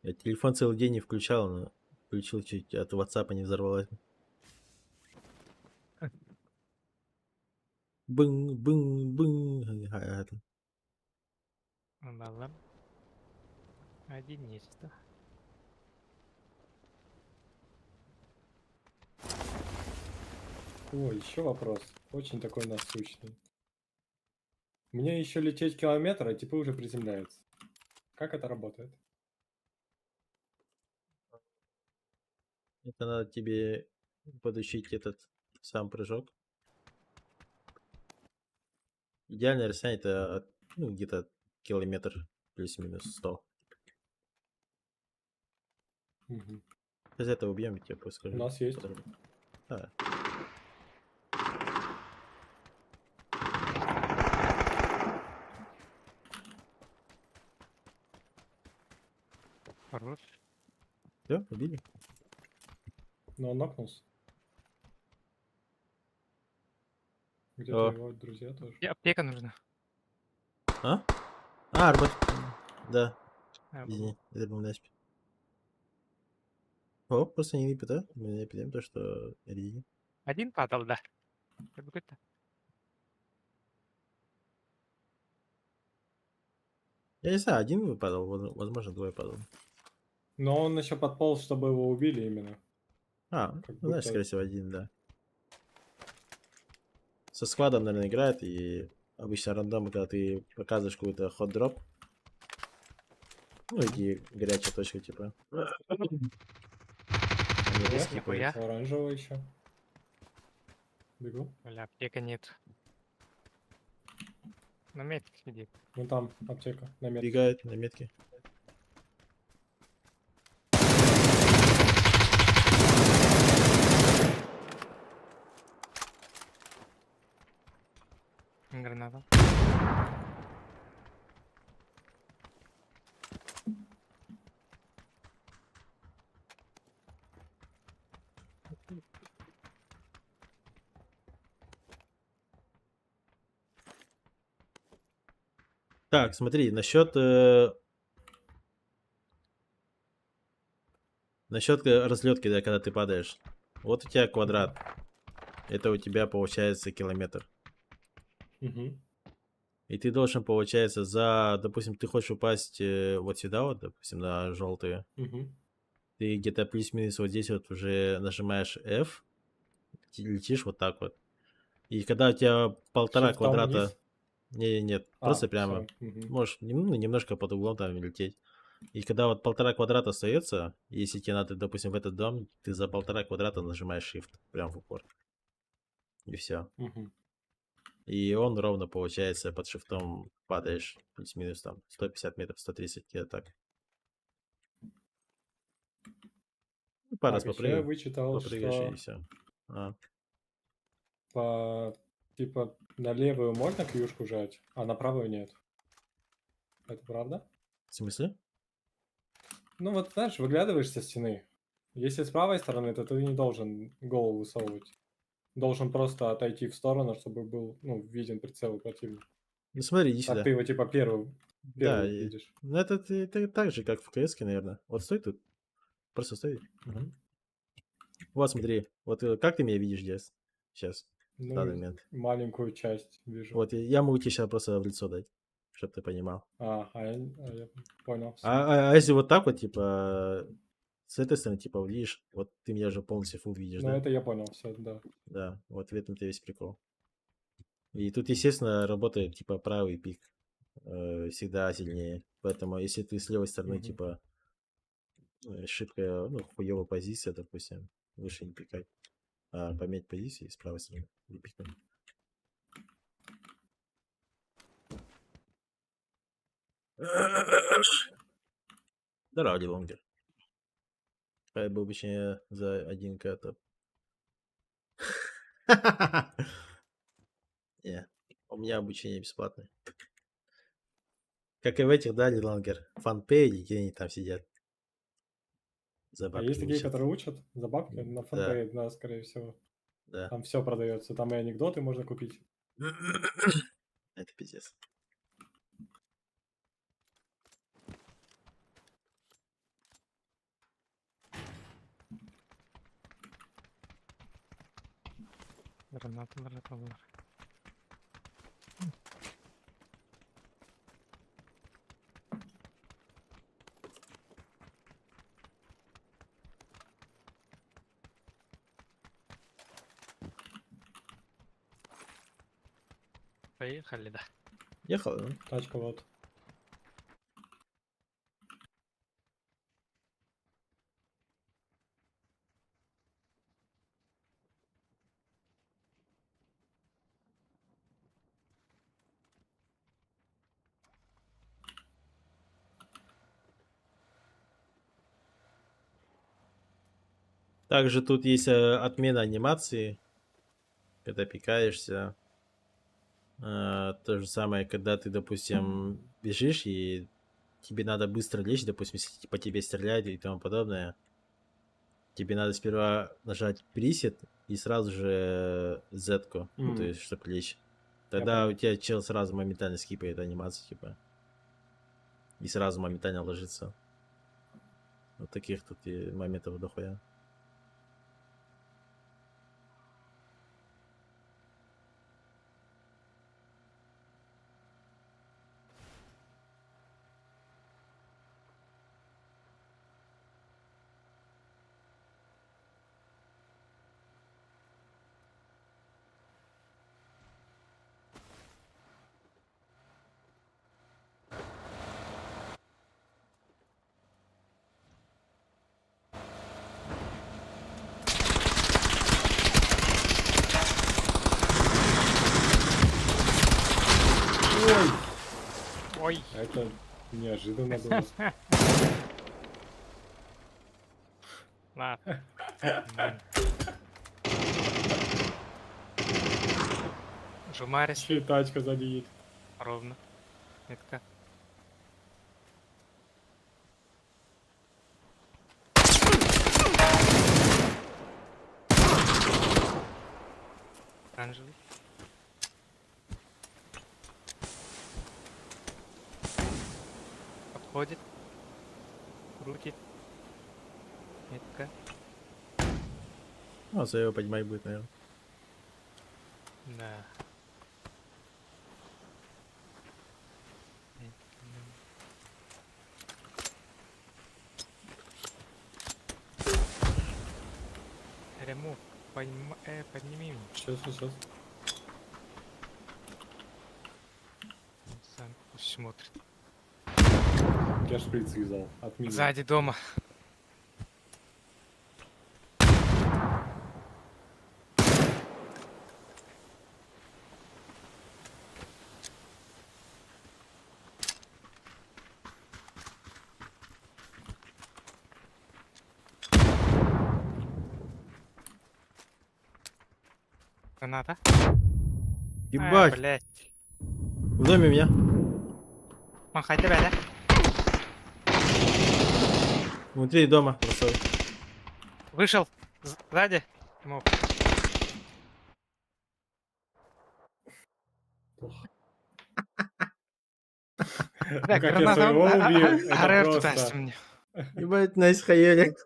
Я телефон целый день не включал, но включил чуть от WhatsApp не взорвалась. Бың, бың, бың. Malam. Одиннадцать. О, еще вопрос. Очень такой насущный. Мне еще лететь километр, а типы уже приземляются. Как это работает? Это надо тебе подучить этот сам прыжок. Идеальное расстояние это ну, где-то километр плюс-минус 100. Мгм. Из этого убьем, я тебе просто У скажу. нас есть. Да. Хорош. Все, убили? Но он нокнулся. Где-то О. его друзья тоже. И аптека нужна. А? А, арбат. Да, А, извини, это был Наспи. О, просто не пита. Мы не пидем то, что RD. Один падал, да. Как будто. Я не знаю, один выпадал, возможно, двое падал. Но он еще подполз, чтобы его убили именно. А, Как ну, знаешь, будто- скорее всего, один, да. Со складом, наверное, играет, и обычно рандом, когда ты показываешь какой-то хот-дроп, ну, и горячая точка, типа. Они Где? скипают. Нихуя. Оранжевого еще. Бегу. Бля, аптека нет. На метке сидит. Вон там аптека на метке. Бегают на метке. Граната. Так, смотри, насчет разлетки, да, когда ты падаешь. Вот у тебя квадрат. Это у тебя получается километр. Угу. И ты должен, получается, допустим, ты хочешь упасть вот сюда, вот, допустим, на желтые. Угу. Ты где-то плюс-минус вот здесь вот уже нажимаешь F, летишь вот так вот. И когда у тебя полтора Шифтом квадрата... вниз? Нет, А, просто прямо. всё, мгм. Можешь немножко под углом там лететь. И когда вот полтора квадрата остается, если тебе надо, допустим, в этот дом, ты за полтора квадрата нажимаешь Shift прям в упор. И все. Мгм. И он ровно, получается, под шифтом падаешь плюс-минус там 150 метров, 130 где-то так. Ну, пару раз Так, еще я попрыгай, вычитал, попрыгаешь и что все. типа на левую можно кьюшку жать, а на правую нет. Это правда? В смысле? Ну вот, знаешь, выглядываешь со стены. Если с правой стороны, то ты не должен голову высовывать. Должен просто отойти в сторону, чтобы был, ну, виден прицел противника. Ну смотри, иди Так сюда. ты его типа первый Да, видишь. ну это так же, как в КС, наверное. Вот стой тут. Просто стой. Мгм. Вот смотри. Вот как ты меня видишь здесь? Сейчас. В Ну, данный момент. маленькую часть вижу. Вот я могу тебе сейчас просто в лицо дать, чтобы ты понимал. Я понял. всё. А если вот так вот, типа, с этой стороны, типа, видишь, вот ты меня же полностью фул видишь, Ну, да? это я понял, все, да. Да, вот в этом-то весь прикол. И тут, естественно, работает, типа, правый пик всегда сильнее. Поэтому, если ты с левой стороны, Мгм. типа, шибкая, ну, хуевая позиция, допустим, лучше не пикать, а поменять позиции с правой стороны и пикнуть. Здорово, Лонгер. Хай бы обычно за один катап. Не, у меня обучение бесплатное. Как и в этих, да, Лилангер. Фанпей, где они там сидят. За А бабки есть такие, учат. которые учат за бабки на Да. фанпей, да, скорее всего. Да. Там все продается, там и анекдоты можно купить. Это пиздец. Граната дротовая. Поехали, да. Ехал, ну? Тачка вот. Также тут есть отмена анимации, когда пикаешься. То же самое, когда ты, допустим, бежишь и тебе надо быстро лечь, допустим, если по тебе стреляют и тому подобное. Тебе надо сперва нажать пресет и сразу же Z-ку, ну, то Мгм. есть, чтобы лечь. Тогда у понял. тебя чел сразу моментально скипает анимацию, типа. И сразу моментально ложится. Вот таких тут и моментов дохуя. Ой! Ой, Это неожиданно было. ладно. Нормально. Жумарис Еще и тачка сзади едет. ровно. Метка. Оранжевый. Подходит. Крутит. Метка. Ну, за его поднимать будет, наверное. Да. Ремов, подними меня. Сейчас. Он сам пусть смотрит. Я шприц связал. От мины. Сзади дома. Граната. Ебать! Блять. В доме у меня. Махай тебя, да? Внутри дома. Красавый. Вышел. Сзади. Ему. Плохо. Так, Как я граната. своего убил, это Арер просто... даст мне. Ебать, найс хаёлик.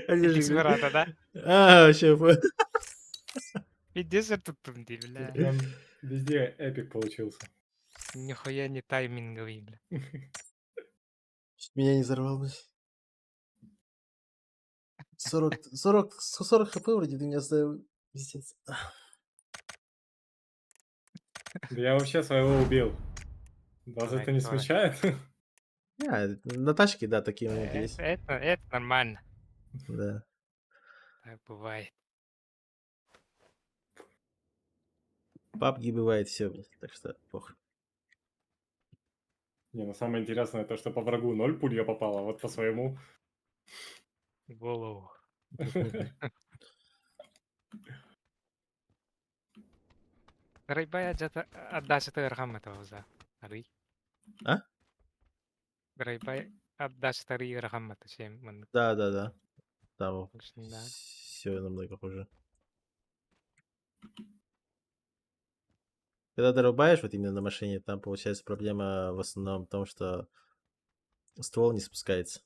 Они же... Дисверата, да? вообще... Иди за тут, бля. Прям везде эпик получился. Нихуя не тайминговый, бля. Чуть меня не взорвал, блядь. 40 хп вроде ты меня оставил. Пиздец. Да я вообще своего убил. Вас Давай, это не давай. смущает? На тачке, да, такие моменты есть. Это нормально. Да. Так бывает. PUBG бывает все, так что похуй. Не, ну самое интересное то, что по врагу 0 пуль я попал, а вот по своему... В голову. Грайбай отдасть это этого за. Ари. А? Грайбай отдаст Ари это 7. Да. Там Да. все намного хуже. Когда дорубаешь вот именно на машине, там получается проблема в основном в том, что ствол не спускается.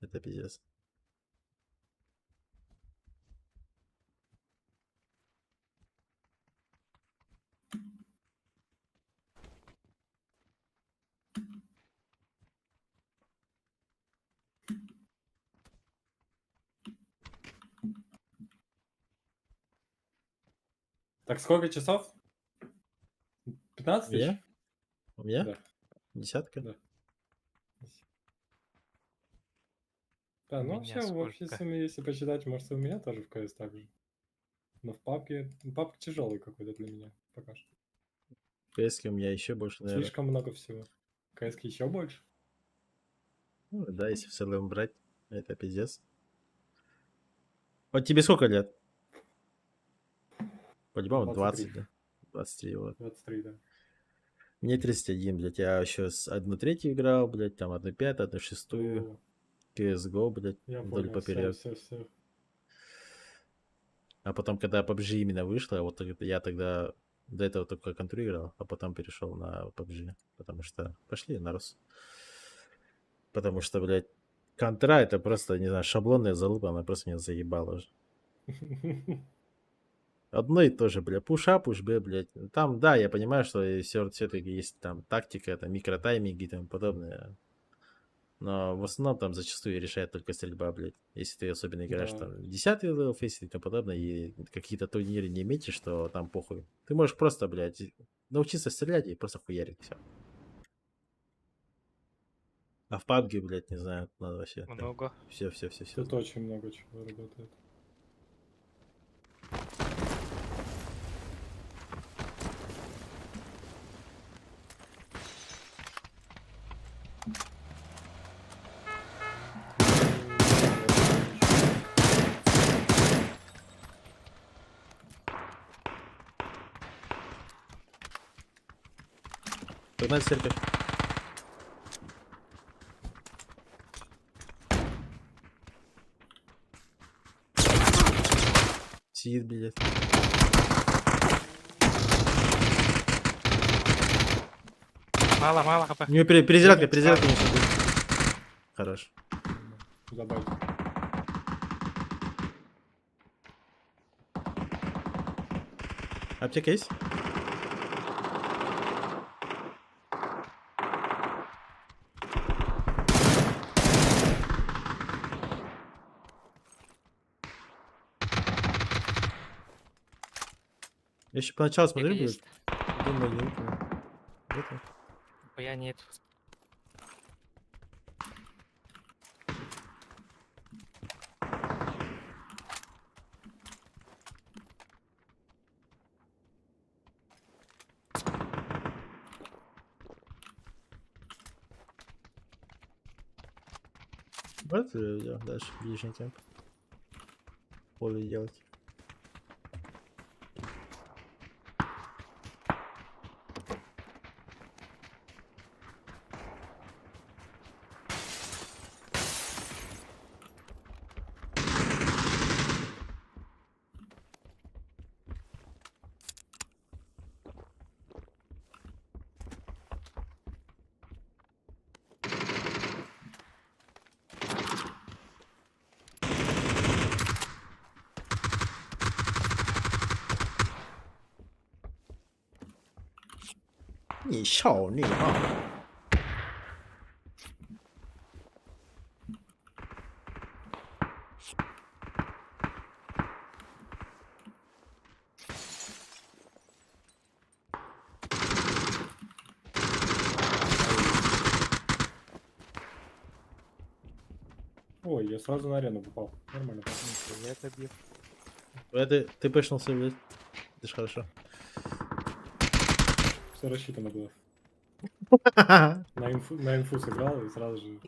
Это пиздец. Так сколько часов? 15 тысяч? Я? У меня? Да. Десятка? Да. Да, У ну меня вообще, в общей сколько? сумме, если посчитать, может, и у меня тоже в КС так же. Но в папке... Папка тяжелый какой-то для меня пока что. КСки у меня еще больше, наверное. Слишком много всего. КСки еще больше? Ну, да, если в целом брать, это пиздец. Вот тебе сколько лет? По-любому 20, 23. да? 23, вот. 23, да. Мне 31, блядь. Я еще с 1/3 играл, блядь, там 1/5, 1/6. О, CSGO, блядь, Я вдоль понял, поперек. все. А потом, когда PUBG именно вышла, вот я тогда до этого только контролировал, а потом перешел на PUBG, потому что пошли на Рос. Потому что, блядь, контра это просто, не знаю, шаблонная залупа, она просто меня заебала уже. Одно и то же, бля, пуш А, пуш Б, блядь. Там, да, я понимаю, что все-таки есть там тактика, там микротайминги и тому подобное. Но в основном там зачастую решает только стрельба, блядь. Если ты особенно играешь Да. там 10-й левел фейс и тому подобное, и какие-то турниры не метишь, что там похуй. Ты можешь просто, блядь, научиться стрелять и просто хуярить все. А в PUBG, блядь, не знаю, надо вообще Много. все. Тут очень много чего работает. Погнали в церковь. Сидит, блядь. Мало хп. У него перезарядка Нет, не будет. Хорош. Забавь. Аптека есть? Я еще поначалу смотрю, блядь. Есть. Думаю, не выпал. Это. Я нет. Вот дальше ближний темп. Поле делать. Не笑你啊！Ой, я сразу на арену попал. Нормально. Я добил. Ты пышнулся, блядь. Это ж хорошо. Все рассчитано было. На инфу сыграл и сразу же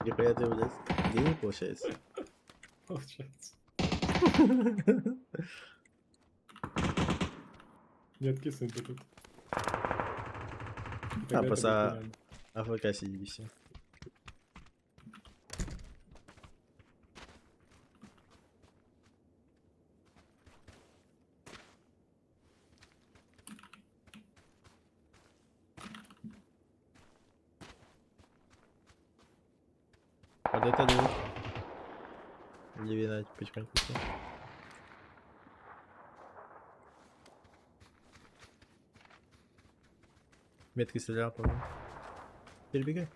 Нихуя ты, блядь. Гений получается. получается. Не откисывай ты тут. Тогда это просто будет реально. АФК сиди и все. Вот это левит. Левинать потихоньку. Всё. Меткой стрелял, по-моему. Перебегай.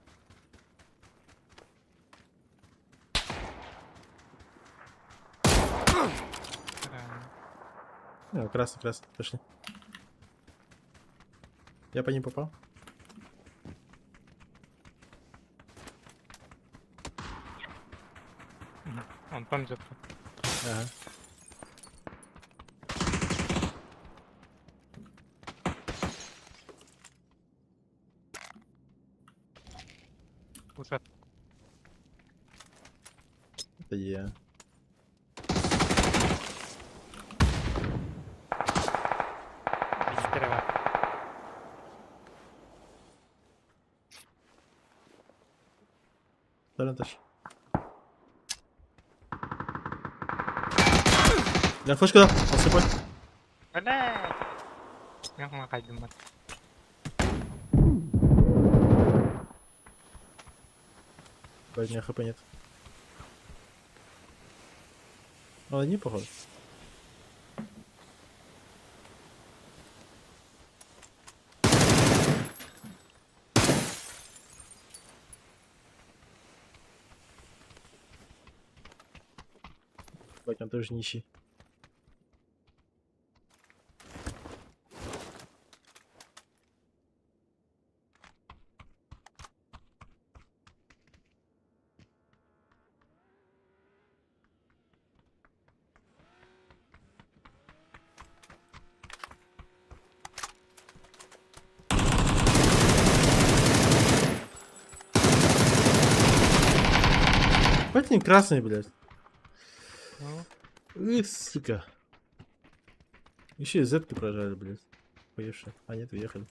Красный. Пошли. Я по ним попал. Он там где-то. Ага. Уже Это я. без дерева. Второй этаж. Да, флешка, да, он слепой. Блядь. Я махать думаю. Блядь, у меня хп нет. Он одни, походу. Блядь, он тоже нищий. Блядь, они красные, блядь. Ну, Сука. Еще и зетки прожали, блядь. Поехали. А нет, уехали.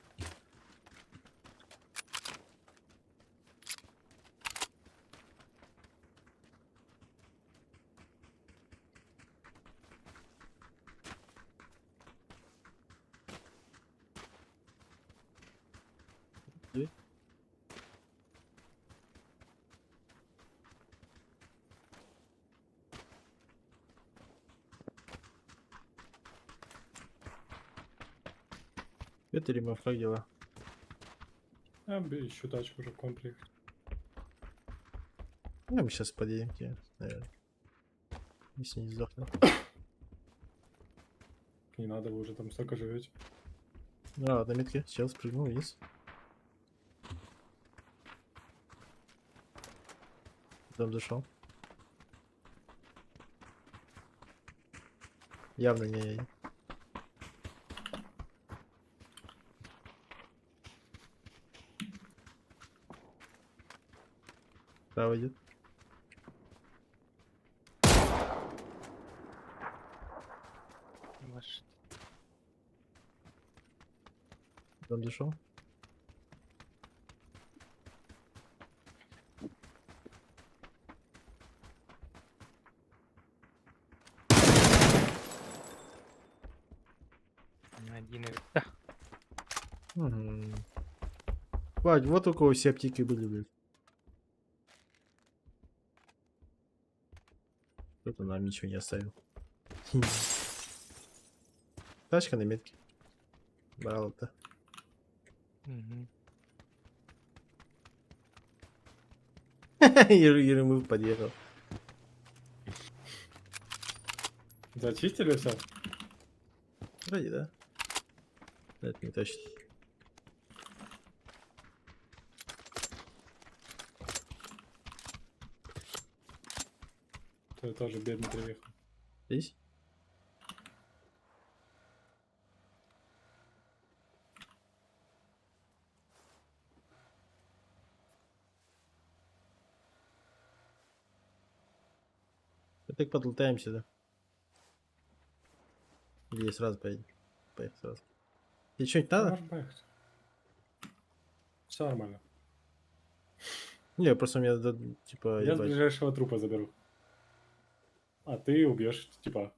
Где? Это Римов, как дела? Я бы ищу тачку, чтобы к вам приехать. Ну, мы сейчас подъедем к тебе, наверное. Если не сдохнем. Не надо, вы уже там столько живете. А, на метке. Сейчас спрыгнул вниз. Там зашел. Явно не. Право идет. ваш. Там зашел. Один и... Угу. Бать, вот у кого все аптеки были, блядь. Кто-то нам ничего не оставил. Тачка на метке. Брал это. Мгм. Еремык подъехал. Зачистили все? Вроде, да? Это не точно. Ты тоже бедный приехал. Здесь? Так подлетаем сюда. Или сразу поедем? Поехали сразу. Тебе что-нибудь надо? Можем поехать. Все нормально. Не, просто мне надо, типа, Я с ебать. ближайшего трупа заберу. А ты убьешь, типа.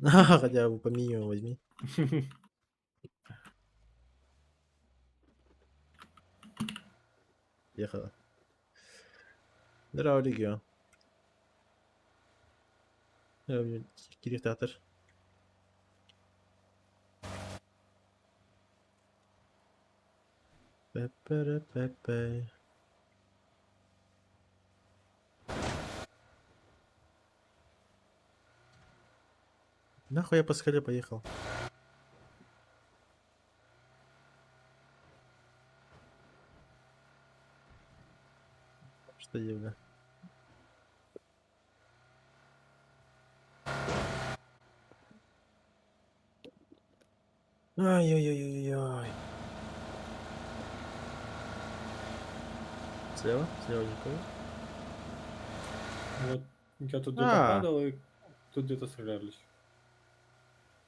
Хотя бы по минимуму возьми. Ехала. Здорово, регион. Киритатор. Пе-пе-ре-пе-пе. Нахуй я по скале поехал. Что делать? Ай-яй-яй-яй-яй. Слева? Слева никого. Вот я тут где-то А. падал и тут где-то стрелялись.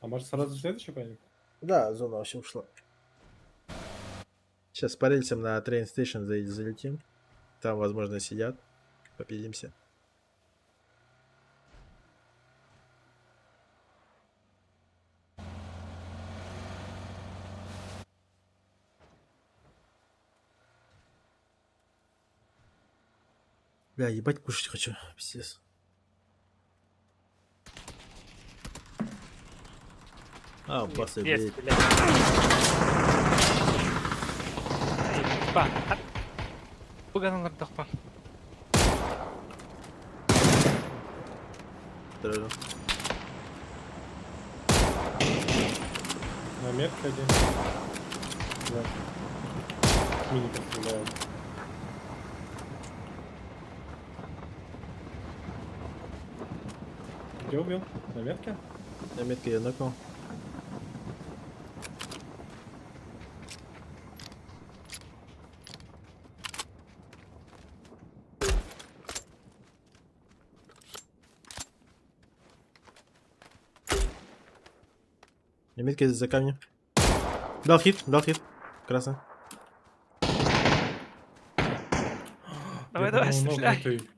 А может сразу следующий пойдем? Да, зона вообще ушла. Сейчас по рельсам на трейн стейшн залетим. Там, возможно, сидят. Попидимся. Бля, ебать кушать хочу. Пиздец. А, после, Есть, блядь. блядь. Ай, тупа. Буганыңдар тақпа. Здорово. На метке один. Да. Миника стреляет. Где убил? На метке? На метке я нокнул. На метке за камнем. Дал хит, дал хит. Красный. Давай, Я давай, подумал, стреляй. нокнутый.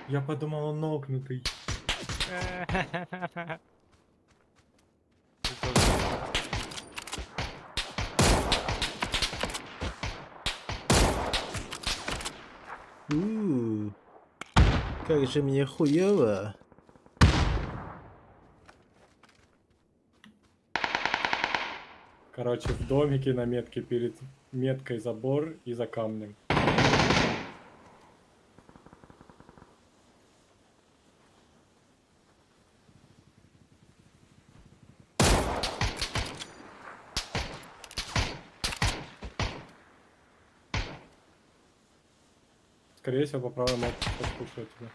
Я подумал, он нокнутый. У-у-у. Как же мне хуёво. Короче, в домике на метке перед меткой забор и за камнем. Скорее всего, по правой модке послушаю тебя.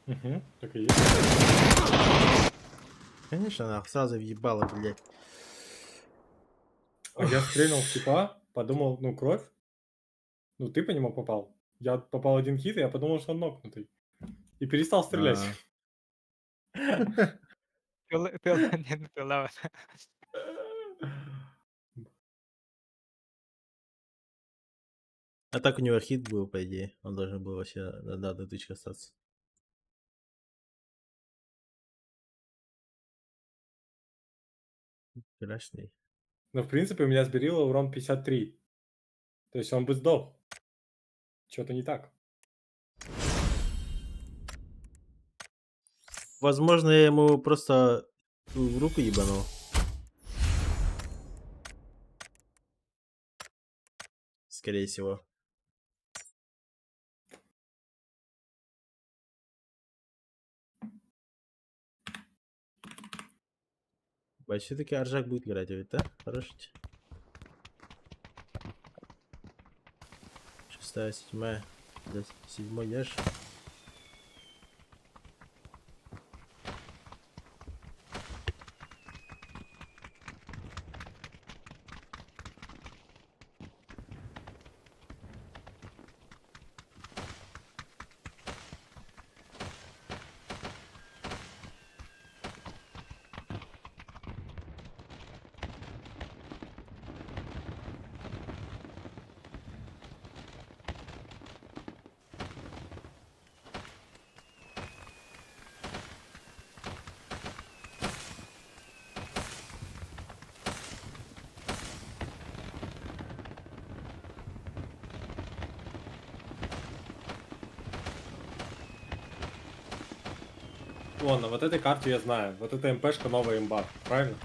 Угу, так и есть. Конечно, нахуй, сразу въебало, блядь. А я стрельнул в типа, подумал, ну, кровь. Ну, ты по нему попал. Я попал один хит, и я подумал, что он нокнутый. И перестал стрелять. Нет, пила. А так у него хит был, по идее. Он должен был вообще на одной тычке остаться. Вчерашний. Но, в принципе, у меня с Берила урон 53. То есть он бы сдох. Что-то не так. Возможно, я ему просто в руку ебанул. Скорее всего. Все-таки Аржак будет играть, ведь, да? Хороший. 6-я, 7-я. 7-й держишь. Вон, на вот этой карте я знаю. Вот эта МПшка новая имба. Правильно?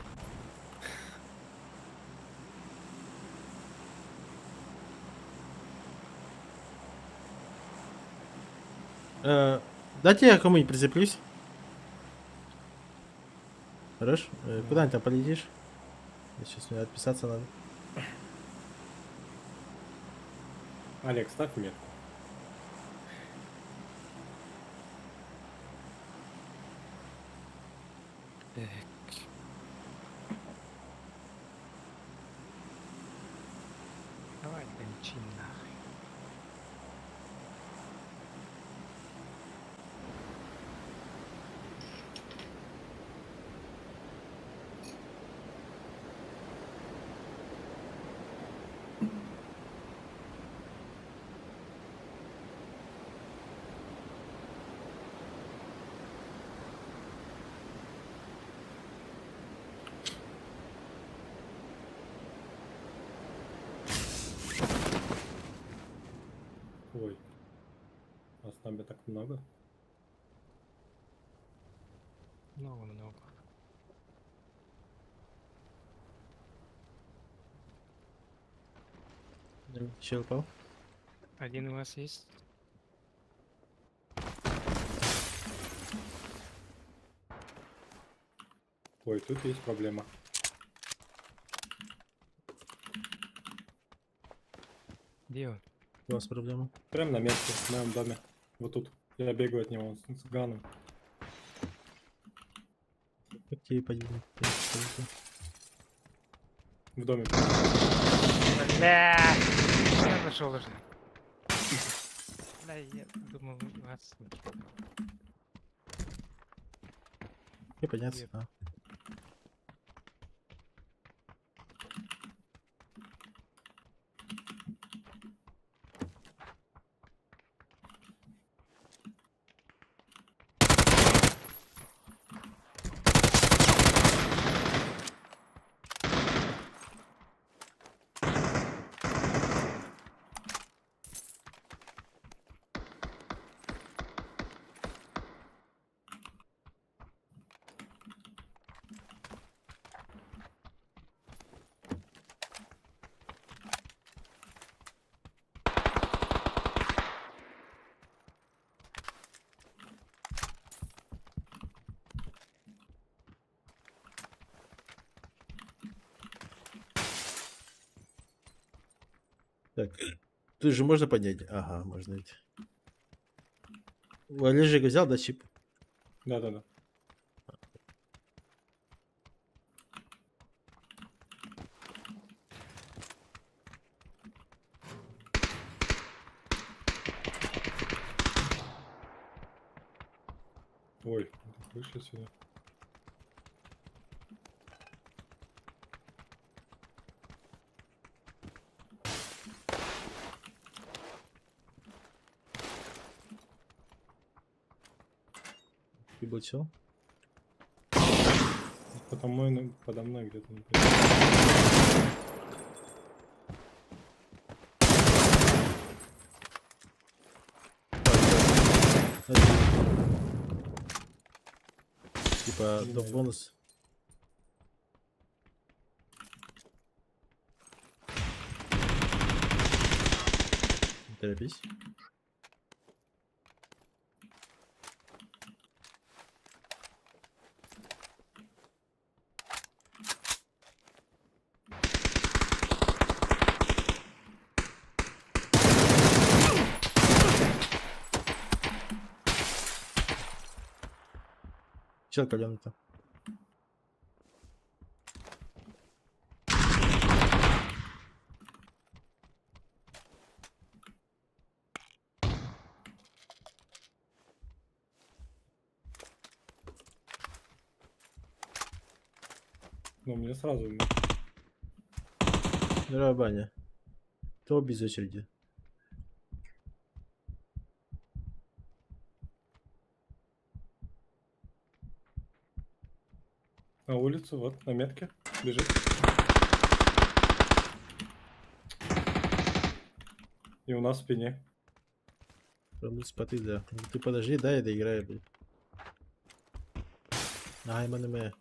Дайте я кому-нибудь прицеплюсь. Хорош? Куда ты там полетишь? Сейчас мне отписаться надо. Олег, ставь метку. Давай, бенчин нахуй. Там так много. Много-много. Чел упал. Один у вас есть? Ой, тут есть проблема. Где он? У вас проблема. Прям на месте, в моем доме. Вот тут. Я бегаю от него с ганом. Какие подвинуть? В доме. Бля! Я зашел уже. Бля, я думал, у вас... И подняться. Нет. А. Так, тут же можно поднять? Ага, можно ведь. Олежик взял, да, чип? Да-да-да. Ой, вышли сюда. И был чел? Подо мной где-то. Например. Типа, Не до знаю. бонус. Не торопись. Чел каленый-то. Ну, мне сразу. Здорово, Баня. То без очереди. На улицу, вот, на метке. Бежит. И у нас в спине. Пробуй споты, да. Ты подожди, да, я доиграю, блядь. Ай, манеме.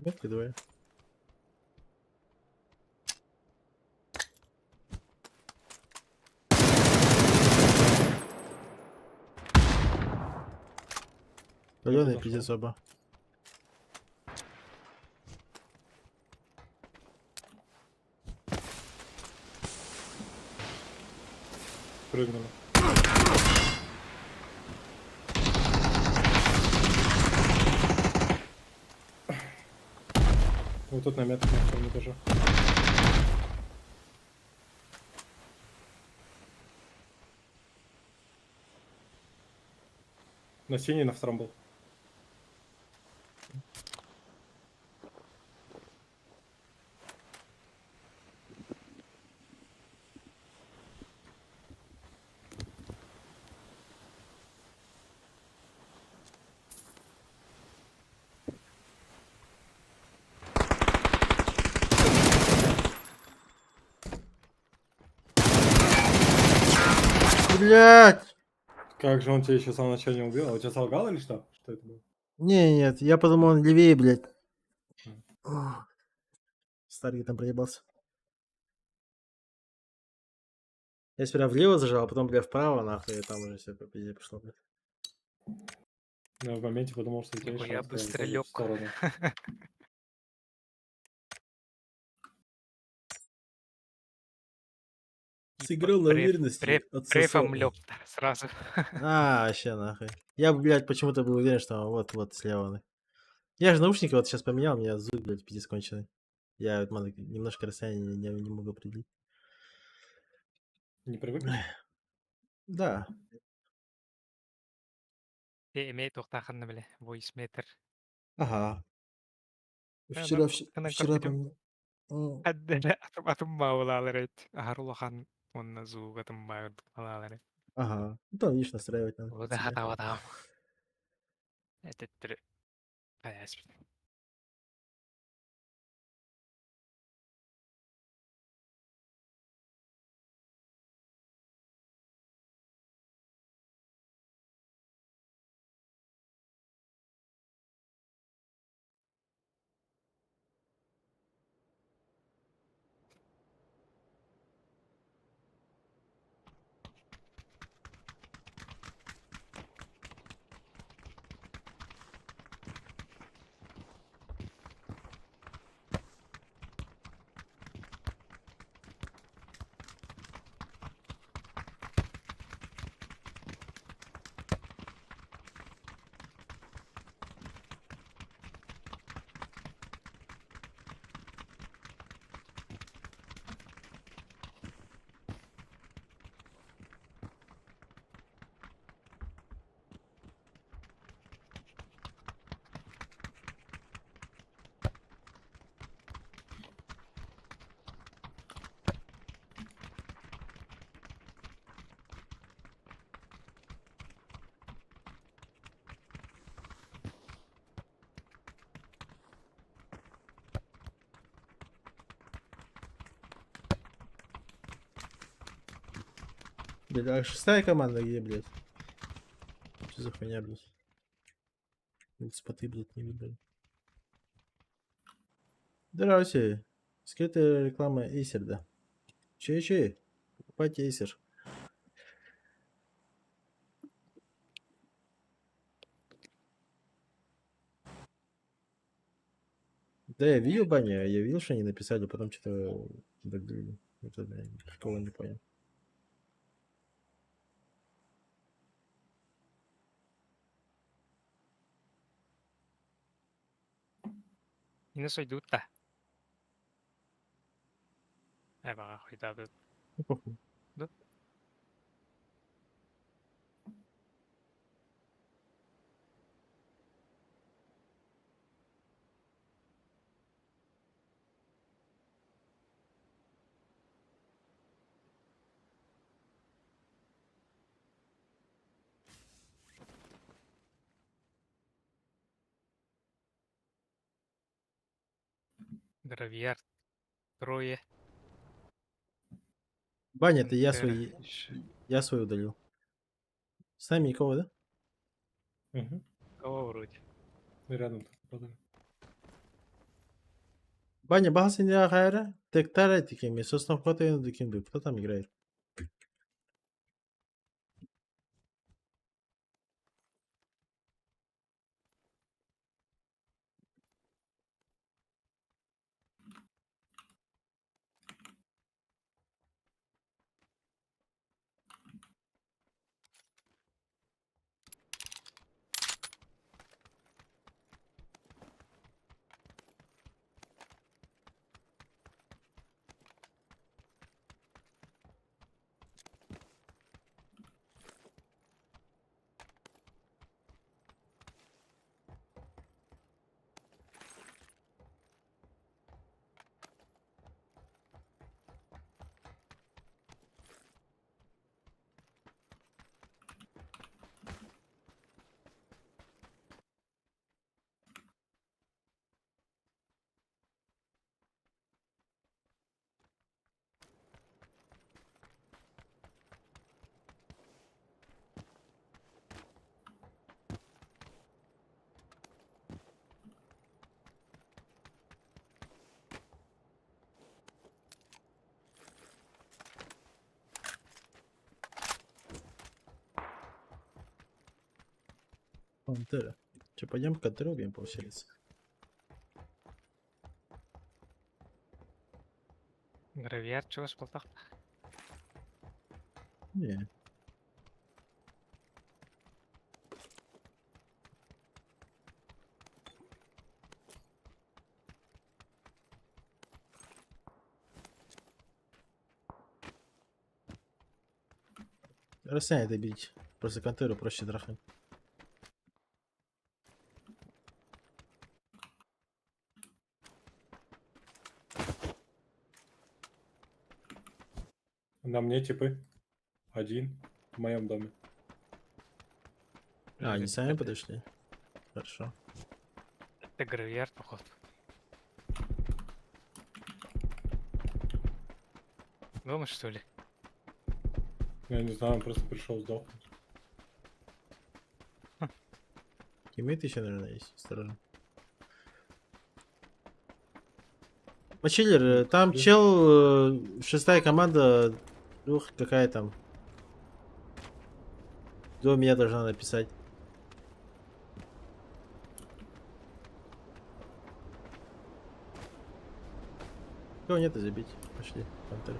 Метки двое. Каленый зашел. пиздец оба. Прыгнули. Вот тут на метке на втором этаже. На синий на втором был. Блять! Как же он тебя еще в самом начале не убил? А у тебя солгал или что? Что это было? Не, нет, я подумал, он левее, блядь. Ох, Старый там проебался. Я сперва влево зажал, а потом, бля, вправо, нахуй, и там уже все по пизде пошло, блядь. Я в моменте подумал, что у тебя Нихуя шанс прям быстро в лёг. сторону. Сыграл на уверенности Префом отсосал. лёг сразу. Вообще нахуй. Я, блядь, почему-то был уверен, что он вот слева. Я же наушники вот сейчас поменял, у меня звук, блядь, пиздец конченый. Я немножко расстояние не могу определить. Не привыкнешь? Да. Эмей тоқтақанны біле, voice meter. Ага. Ана Вчера көрдүм. поменял. Әддәле атым баулалар эт. Ахарлахан онна зуг атым баулалар. Ага. Ну там, видишь, настраивать надо. Ода под себя. хата ватам. Әтеттір. Қаяспын. Блядь, а шестая команда где, блядь? Что за хуйня, блядь? Споты, блядь, не видно. Здравствуйте. Скрытая реклама Acer, да. Че? Покупайте Acer. Да, я видел, Баня, я видел, что они написали, потом что-то закрыли. Это, блядь, прикола не понял. Ине сойдуутта. Эбаға хуйдады. Ну, похуй. Гравияр. Трое. Баня, это Интер. я свой удалил. С нами никого, да? Угу. Кого вроде? Рядом тут продали. Баня, бахас не ахайра. Тектара этикеми. Собственно, кто там играет? Пантера. Че, пойдем к контору убьем, получается? Гравияр, чего сполтах? Не. Расстояние добить. Просто контору проще трахать. На мне типы. Один. В моем доме. А, они сами подошли? Хорошо. Это гравияр, походу. Дома, что ли? Я не знаю, он просто пришел сдохнуть. Тиммейт еще, наверное, есть. Осторожно. Мачиллер, там Плюс. чел, шестая команда, ух, какая там. До меня должна написать. Кого нет, и забить. Пошли, Пантер.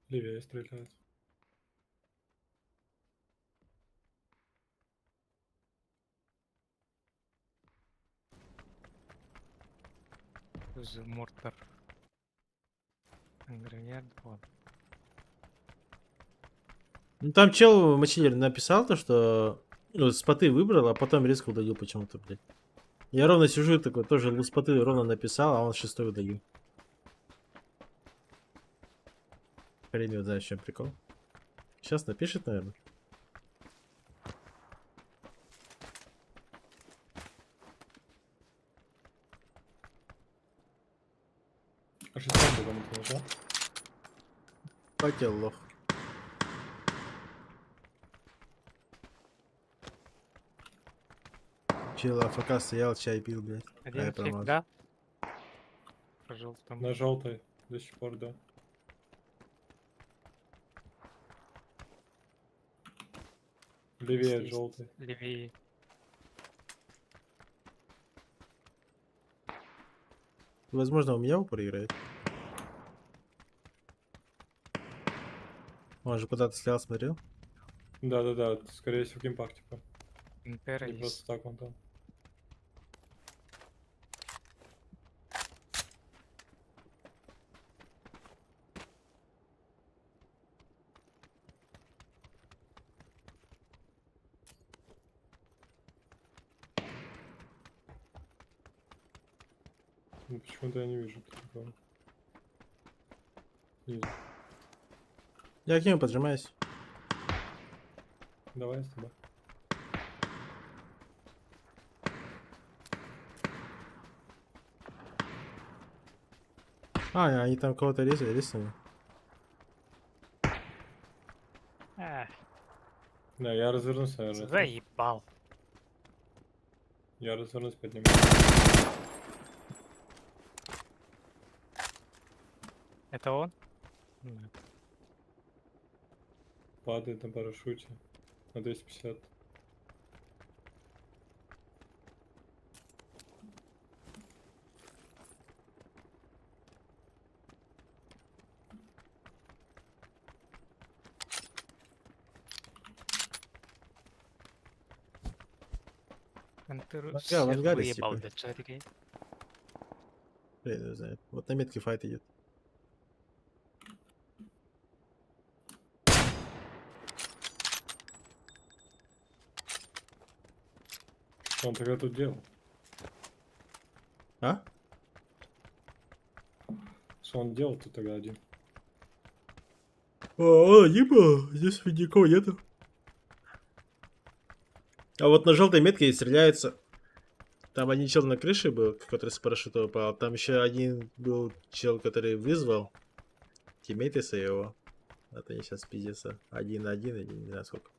Левее стреляют. За мортар. Гравияр, вот. Ну там чел, Мачиллер, написал то, что ну, споты выбрал, а потом резко удалил почему-то, блядь. Я ровно сижу такой, тоже споты ровно написал, а он шестой удалил. Хрен его знает, в чем прикол. Сейчас напишет, наверное. А шестом дома ты нажал? Хотел лох. Чел АФК стоял, чай пил, блядь. А я Один фиг, промазал. да? Пожалуйста, там. На желтой до сих пор, да. Левее от Есть. желтой. Левее. Возможно, у меня упор играет. Он же куда-то стрелял, смотрел. Да-да-да, скорее всего геймпак, типа. Интера Не есть. просто так он там. Ну, почему-то я не вижу такого. Снизу. Я к нему поджимаюсь. Давай с тобой. А, они там кого-то резали. Эх, Да, я развернусь, наверное. заебал. Я развернусь, подниму. Это он? Нет. Падает на парашюте. На 250. Интеру Ага, всех авангард, выебал типа. для чарики. Хрен его знает. Вот на метке файт идет. Что он тогда тут делал? А? Что он делал тут тогда один? Либо здесь никого нету. А вот на желтой метке стреляются. Там один чел на крыше был, который с парашюта упал. Там еще один был чел, который вызвал тиммейты своего. Вот они сейчас пиздятся. Один на один, или не знаю сколько.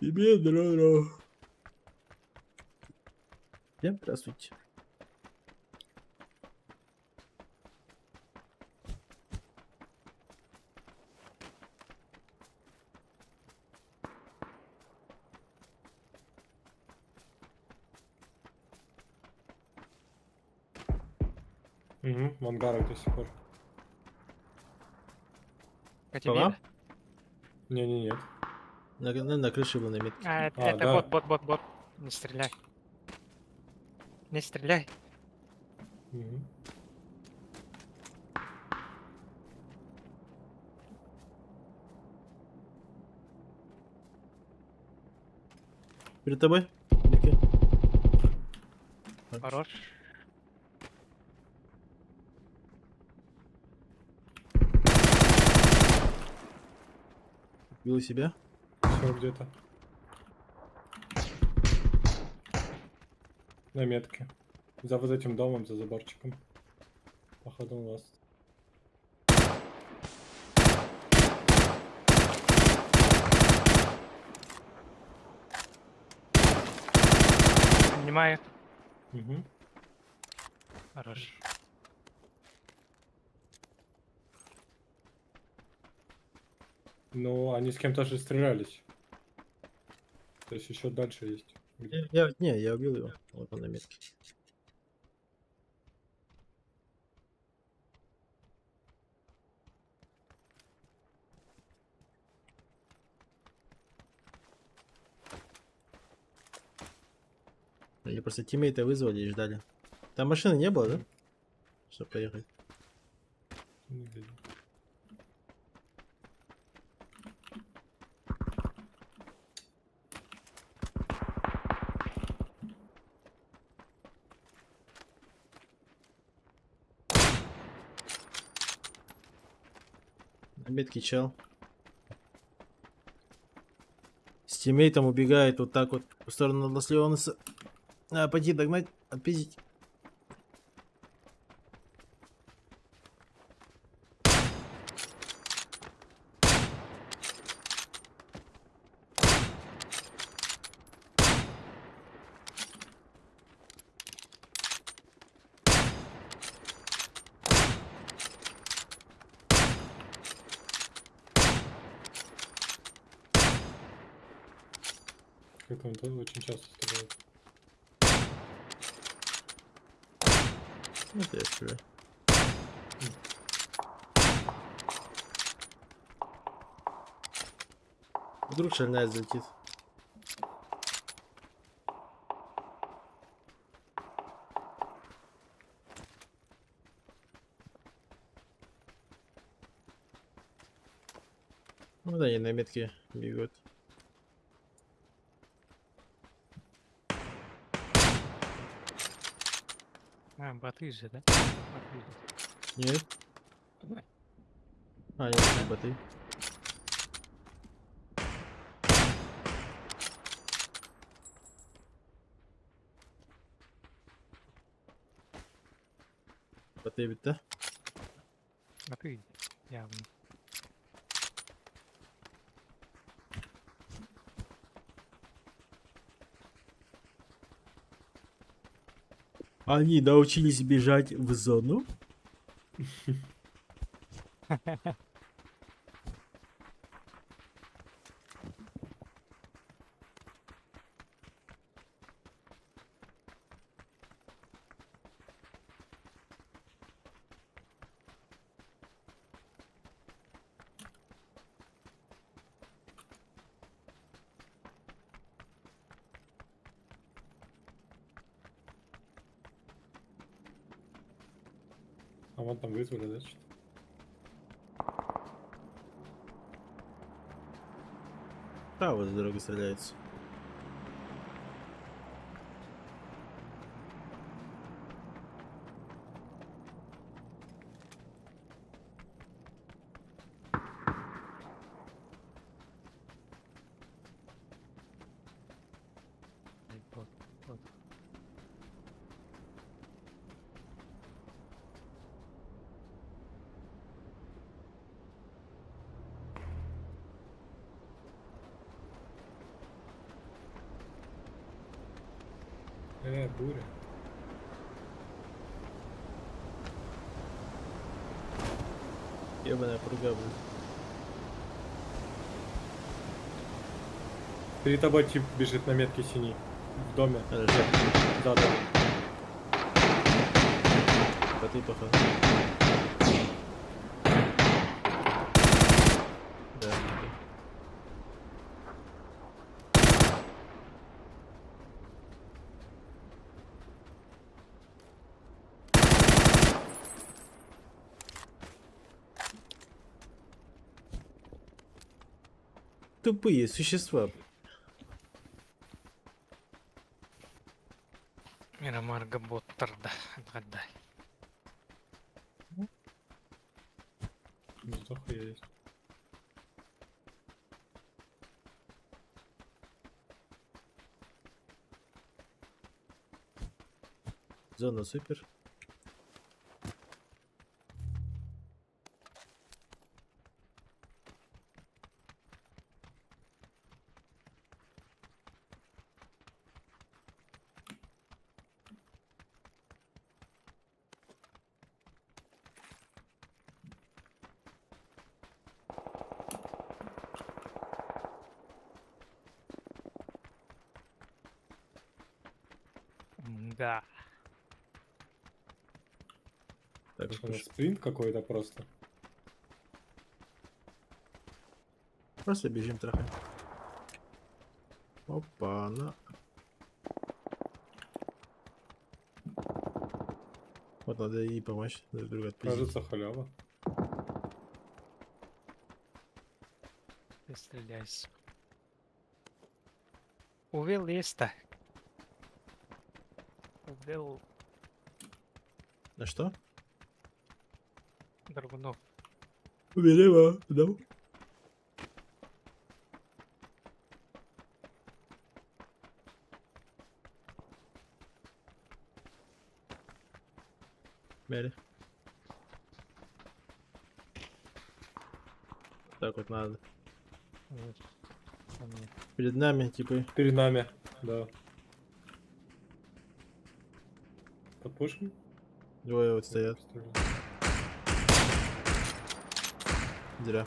Тебе здорово. Всем здравствуйте. Угу, в ангарах до сих пор. По По тебе? вам? Не, нет. На крыше был на метке. Это да. бот. Не стреляй. Не стреляй. Угу. Перед тобой? Метки. Хорош. Бил себя. Все где-то. На метке. За вот этим домом, за заборчиком. Походу у вас. Понимаю. Угу. Хорош. Ну, они с кем-то же стрелялись. То есть еще дальше есть. Я убил его. Вот он на метке. Они просто тиммейта вызвали и ждали. Там машины не было, да? Чтобы поехать. Не видно. На метке чел. С тиммейтом убегает вот так вот в сторону Ласлеонса. Надо пойти догнать, отпиздить. Как он тоже очень часто стреляет. Вот я стреляю. Вдруг шальная залетит. Ну да, они на метке бегут. Боты же, да? Боты же. Нет? А, нет, не боты. Боты ведь, да? Боты явно. Они научились бежать в зону? А вон там вызвали, да, что-то? Справа с дороги стреляется. Буря. Ебаная пруга, блин. Перед тобой тип бежит на метке синий. В доме. Хорошо. За домом. Коты, походу. Да, да. Тупые существа. Мирамарга Боттерда. Отгадай. Вздох есть. Зона супер. Да. Так, Что, на спринт какой-то просто. просто бежим трохи. Опа, на. Вот надо ей помочь, друг друга отпиздить. Кажется, халява. Ты стреляйся. Увел есть-то. Увел На что? Драгунов. Убери его, да? Бери. Так вот надо. Вот. Ко мне. Перед нами, типа, Перед нами. Да. Подпушим? двое вот стоят. Зря.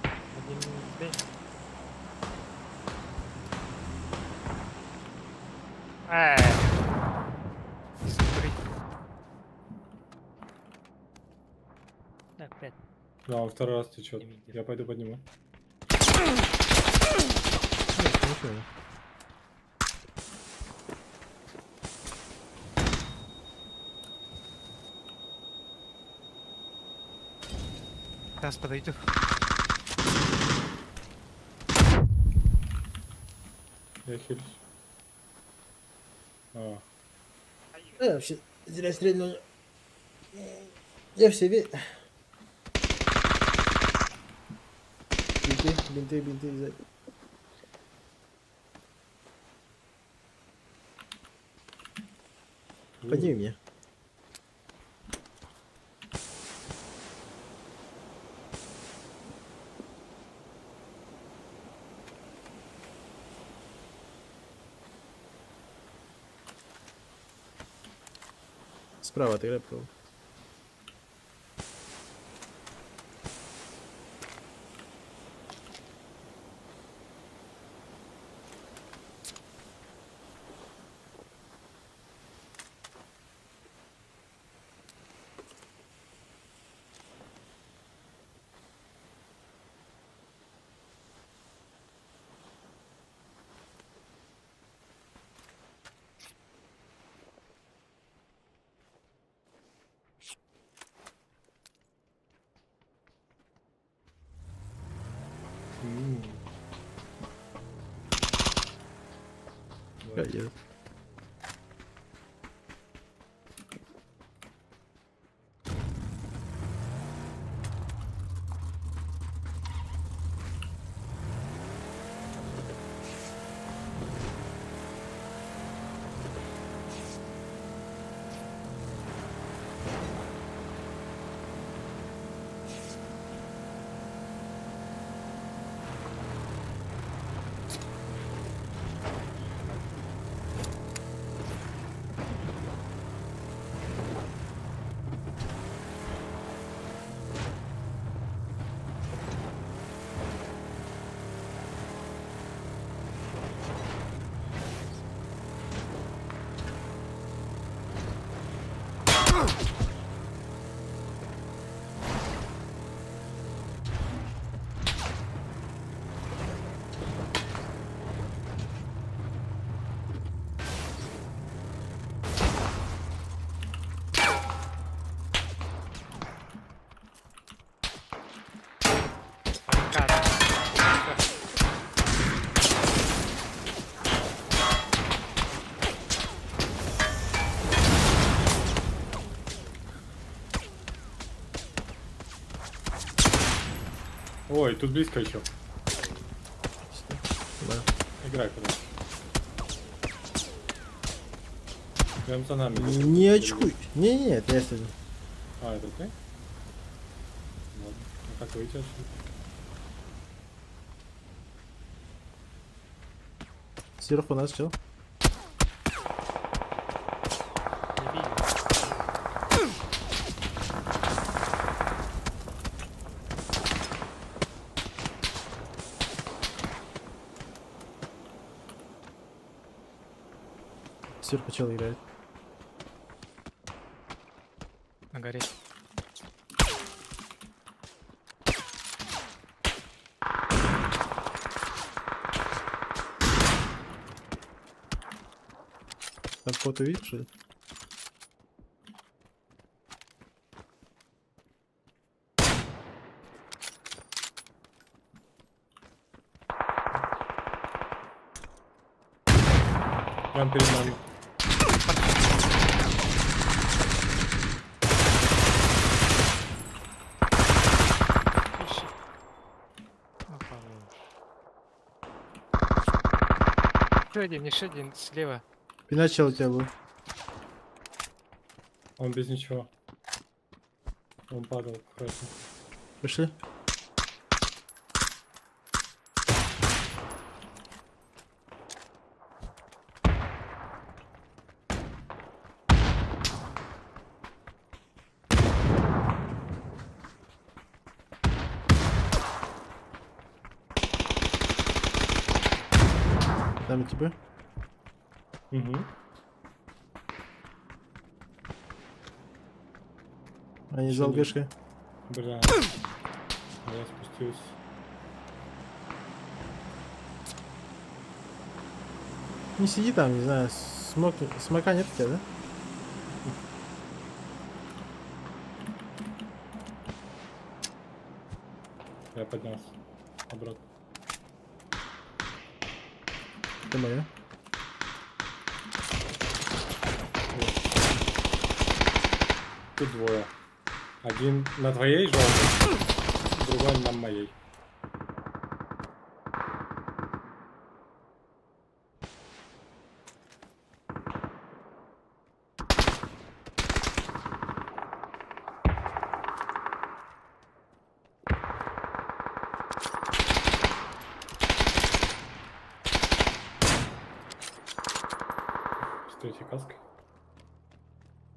Один бей. Смотри. Опять. А, второй раз течет. Не видел. Я пойду подниму. Ничего. Сейчас подойду. Я хилюсь. А, Я вообще зря стрельнул. Я все бинты, сзади. Подними меня. Справа отыграй, пробуй. Кайф. Cara. Ой, тут близко еще. Да. Играй куда. Прям за нами. Не очкуй. Не, это я сегодня. А, это ты? Ладно. Ну как выйти отсюда? Сверху нас чел. Не видел. Сверху чел играет. На горе. Там кого-то видишь? Что ли? Прям перед нами. Ищи. Ну, хорош. Еще один слева. Пиначел у тебя был. Он без ничего. Он падал. Хорошо. Пошли. Там типа. Угу. Они за ЛГшкой. Бля. Я спустился. Не сиди там, не знаю. Смока нет у тебя, да? Я поднялся. Обратно. Это моя. Тут двое. Один на твоей желтой, другой на моей. С третьей каской.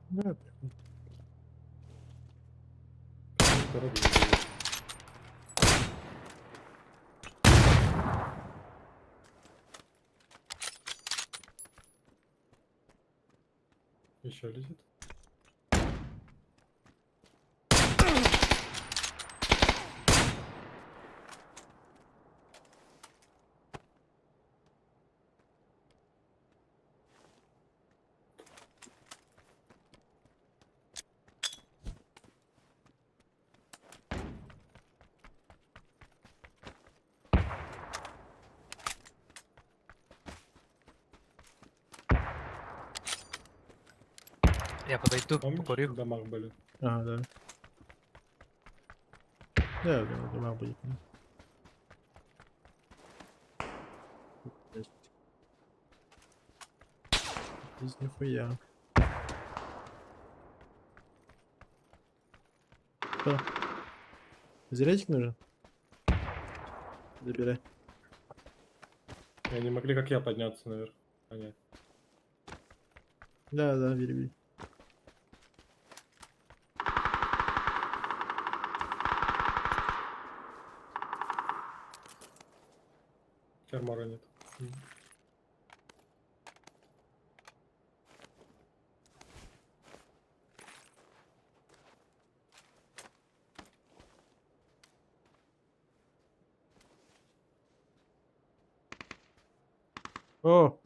Да. Дорогу. Еще летит. Я подойду, Помнишь, покурю. в домах были? Ага, да. Да, я думаю, дома будет. Здесь нихуя. Что? Зарядик нужен? Забирай. И они могли, как я, подняться наверх. Понятно. Да, да, бери, бери. Термора нет. О!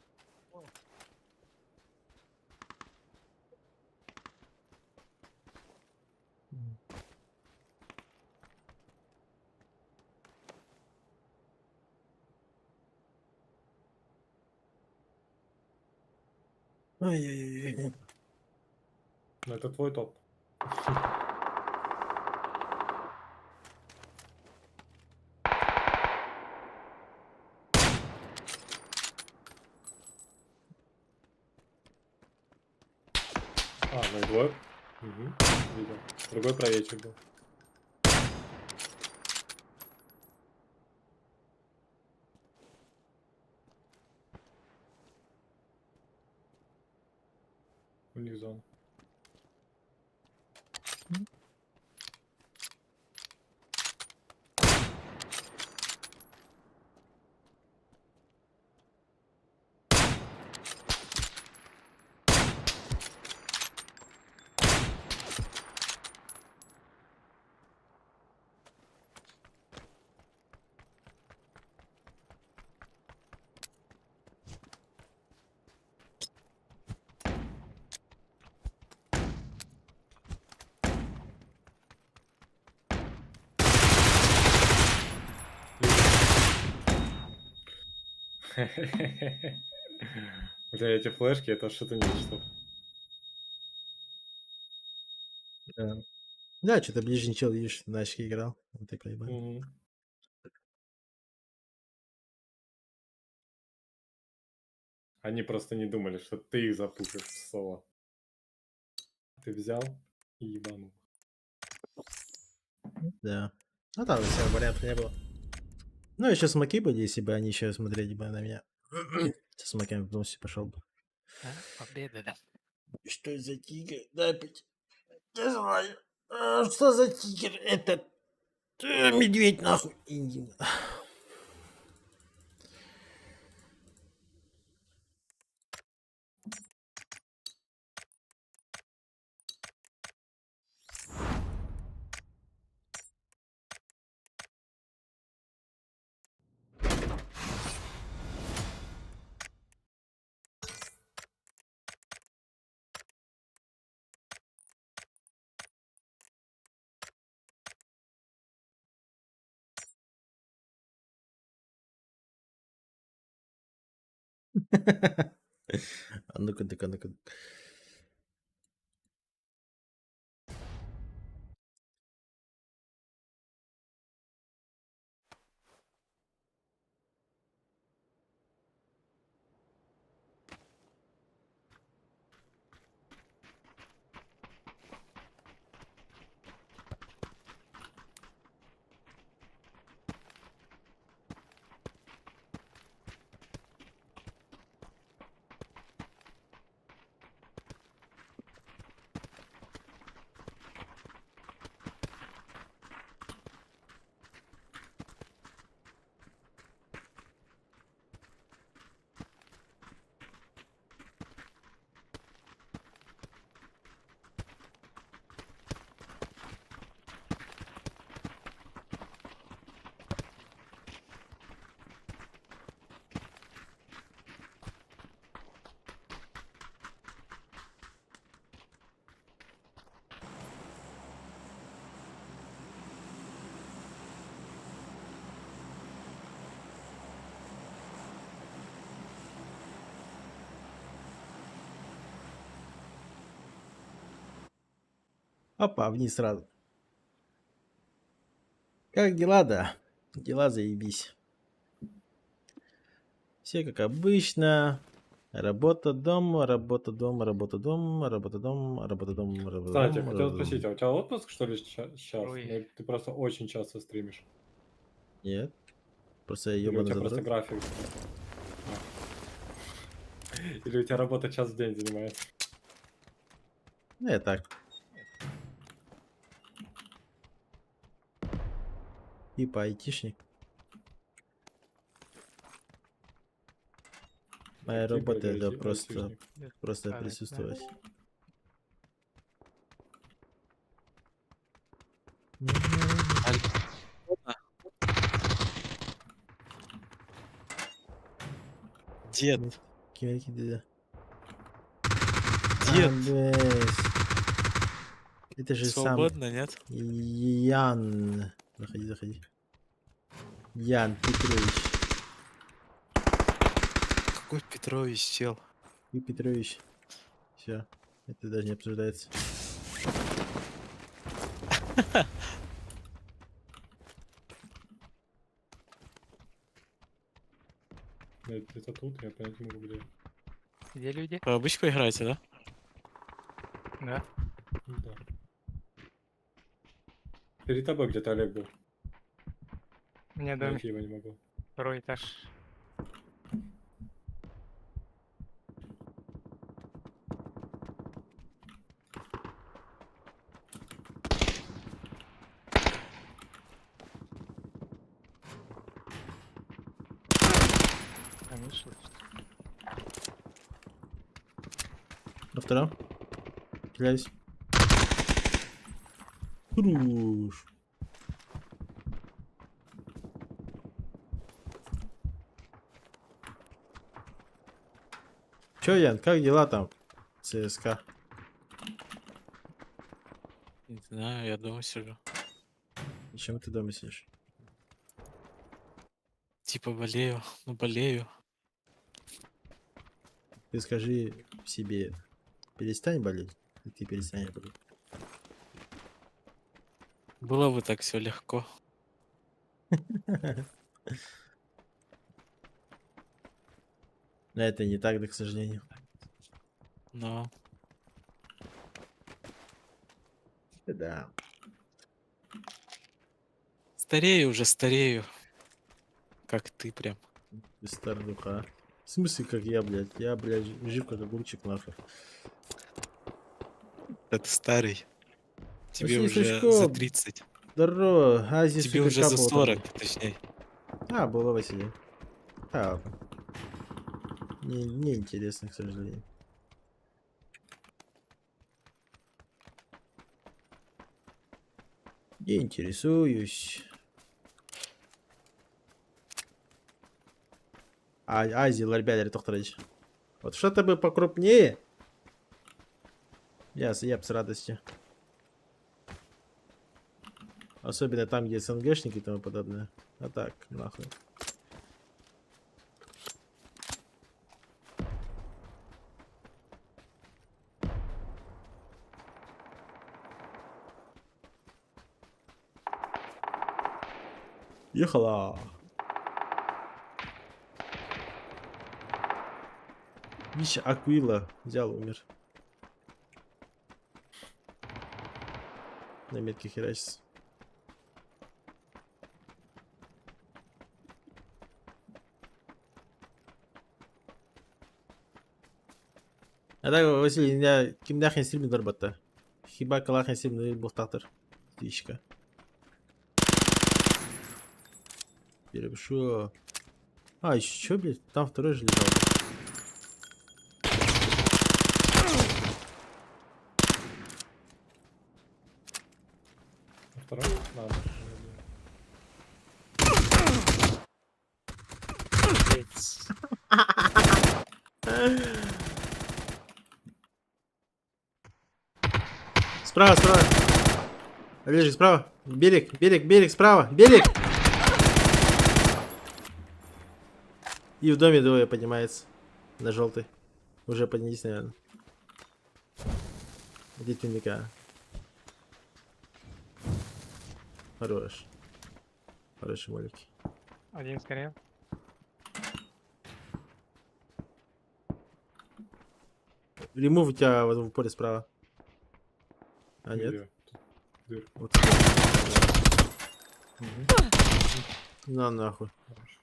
Ай-яй-яй. Но это твой топ. Ну и двое. Угу. Видел. Другой правее был. У них зона. Бля, эти флешки, это что-то нечто. Да. Да, что-то ближний чел, видишь, на очке играл. Вот такой ебать. Мгм. Они просто не думали, что ты их запушишь в соло. Ты взял и ебанул. Да. Ну там всего вариантов не было. Ну, еще смоки были, если бы они еще смотрели бы на меня. Со смоками в носе пошел бы. А? Победа, да. Что за тигр? Дай пить. Не знаю. Что за тигр? Это медведь, нахуй. Иди. А ну-ка, ну-ка, ну-ка. Опа, вниз сразу. Как дела, да? Дела заебись. Все как обычно. Работа, дом, работа, дом, работа, дом, работа, дом, работа, дом, работа, Кстати, дом, хотел работа, дом. спросить, а у тебя отпуск, что ли, сейчас? Ой. Или ты просто очень часто стримишь? Нет. Просто я Или у ебаный тебя просто задрот. график? Или у тебя работа час в день занимает? Ну, я так. Типа айтишник. Моя Типа работа или это просто айтишник? просто Ладно, присутствовать. Дед, Кимерки деда. дед, Блядь. Это же сам свободно, нет? Ян. Заходи, заходи. Ян Петрович. Какой Петрович сел? И Петрович. Все. Это даже не обсуждается. Это тут, я понять не могу, где. Где люди? По обычку играете, да? Да. Ну да. Перед тобой где-то Олег был. У меня дом Найти его не могу. второй этаж. А, не слышно. На втором. Кидаюсь. Хорош. Чё, Ян, как дела там? ЦСКА. Не знаю, я дома сижу. Зачем ты дома сидишь? Типа болею, ну болею. Ты скажи себе, перестань болеть, и ты перестанешь болеть. Было бы так все легко. Но это не так, да, к сожалению. Но Да. старею уже, старею. Как ты прям. Без стардуха. В смысле, как я, блядь? Я, блядь, жив как огурчик, нахуй. Это старый. Тебе Василий уже Сучков, за 30. здорово. Азия, Тебе сука, уже за капала 40, тобой. точнее. А, было Василий. А, ладно. Не интересно, к сожалению. Не интересуюсь. Азия, ларбядер, тоқтырайчы. Вот что-то бы покрупнее. Я б с радостью. Особенно там, где СНГшники и тому подобное. А так, нахуй. Ехала. Миша Аквила взял, умер. На метке херачится. А так, Василий, я кимдахин стримит барбатта. Хиба калахин стримит бухтатор. Птичка. Перепишу. А, еще, блядь, там второй же лежал. А второй? Ладно. Блядь. Справа, справа. Олежек, справа. Берег, берег, берег, справа. Берег! И в доме двое поднимается. На желтый. Уже поднялись, наверное. Где тюника? Хорош. Хорошие молики. Один сгорел. Ремов у тебя вот в поле справа. А нет? Где? Тут дырка. Вот. Мгм. На нахуй. Хорошо.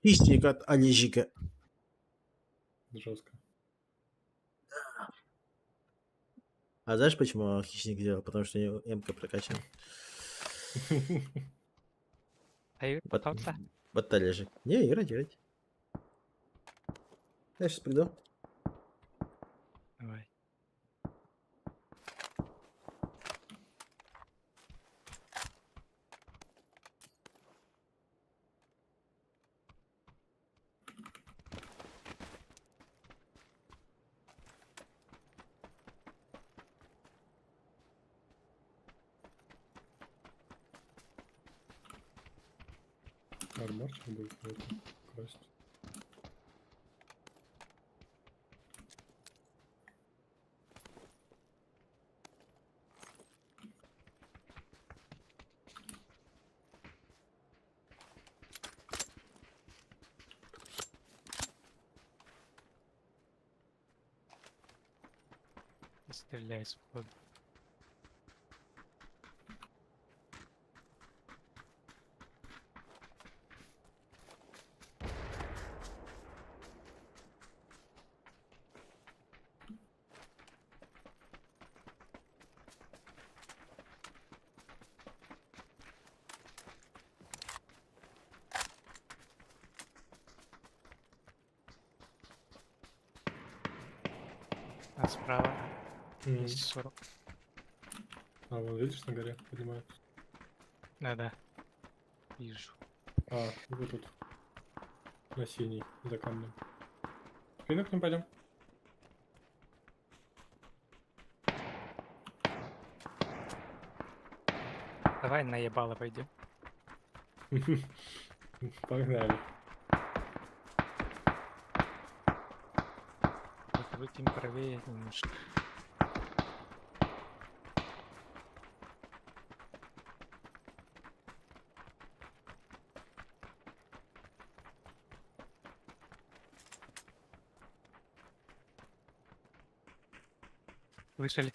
Хищник от Олежика. Жестко. А знаешь, почему хищник делал? Потому что у него МК прокачан. Дают Вот, попался. вот Олежик. Не, играть. Я сейчас приду. Давай. Арморчик будет это красть. Стреляй с входа. А справа Мгм. есть 40. А, вон видишь, на горе поднимается. Да-да. Вижу. А, вот тут. На синий, за камнем. Спину к ним пойдем. Давай наебало пойдем. Погнали. Выкинь правее немножко. Слышали?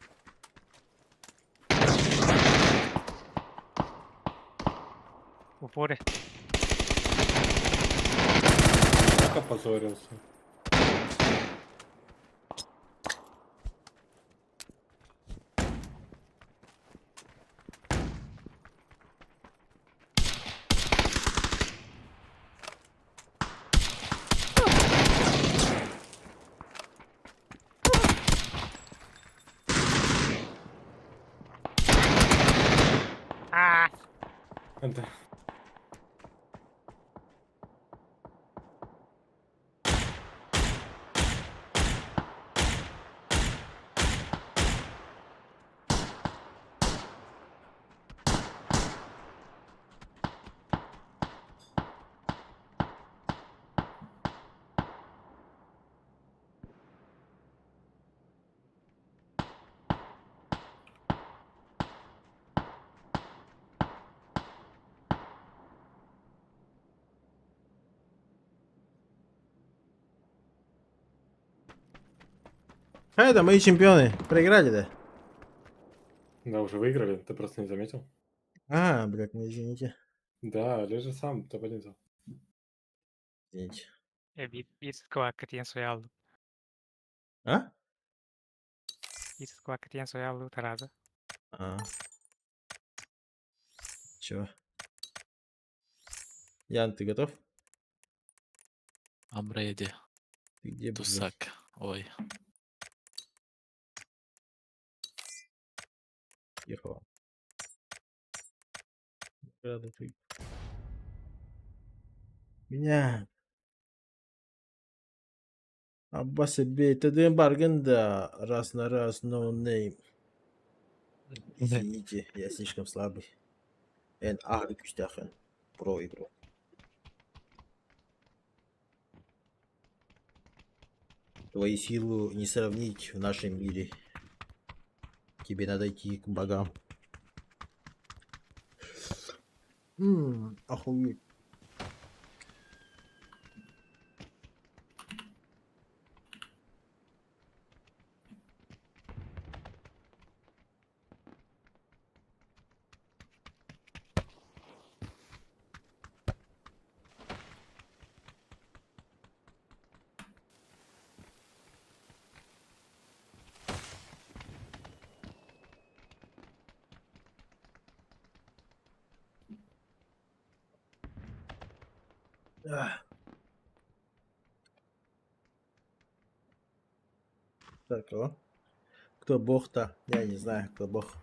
В упоре. Так опозорился. А! Да. А это мои чемпионы. Проиграли, да? Да, уже выиграли, ты просто не заметил. А, блядь, ну извините. Да, Лежа сам топ-1 взял. Извините. Visto que que tiene su algo. А? Visto que tiene su algo tarada. А. Чего? Ян, ты готов? Амреди. Ты где, блядь? Тусак. Ой. Ехал. Рада ты. Меня. Аббас бей, ты дым барганда. Раз на раз, no name. Извините, я слишком слабый. En ağrı küstahın. Бро. Твои силы не сравнить в нашем мире. Тебе надо идти к богам. Охуеть. Ах. Так, а? Кто бог-то? Я не знаю, кто бог.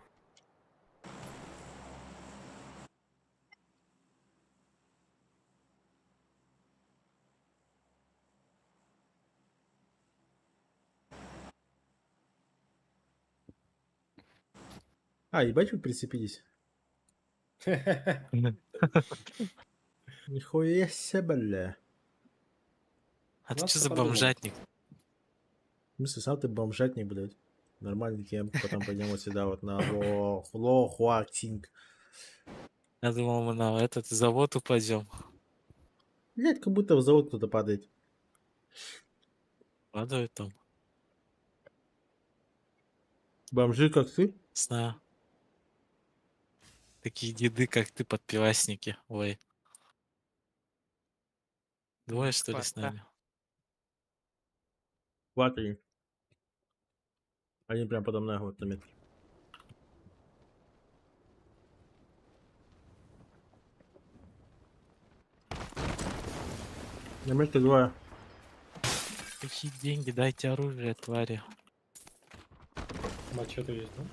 А, ебать, вы прицепились. Нихуя себе, бля. А ты Нас что ты за подумал. бомжатник? В смысле, сам ты бомжатник, блядь. Нормальный кем, потом пойдем вот сюда вот на Лохуатинг. Я думал, мы на этот завод упадем. Блядь, как будто в завод кто-то падает. Падают там. Бомжи, как ты? Знаю. Такие деды, как ты, подпивасники. Ой. Двое, что ли, с Спарта. нами? Хватит. Они прям подо мной вот на метр. На метре двое. Какие деньги? Дайте оружие, твари. Мачете есть, да?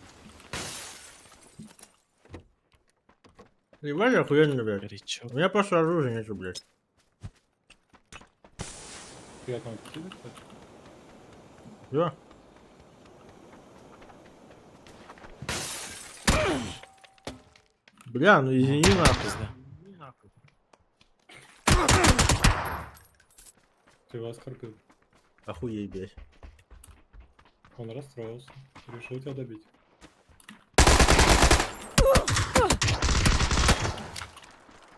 Ебать, охуенно, блядь. Горячок. У меня просто оружия нету, блядь. Приятного аппетита, кстати. Да. Бля, ну извини нахуй. Пизда. Ты вас оскорбил. Охуеть, блядь. Он расстроился. Решил тебя добить.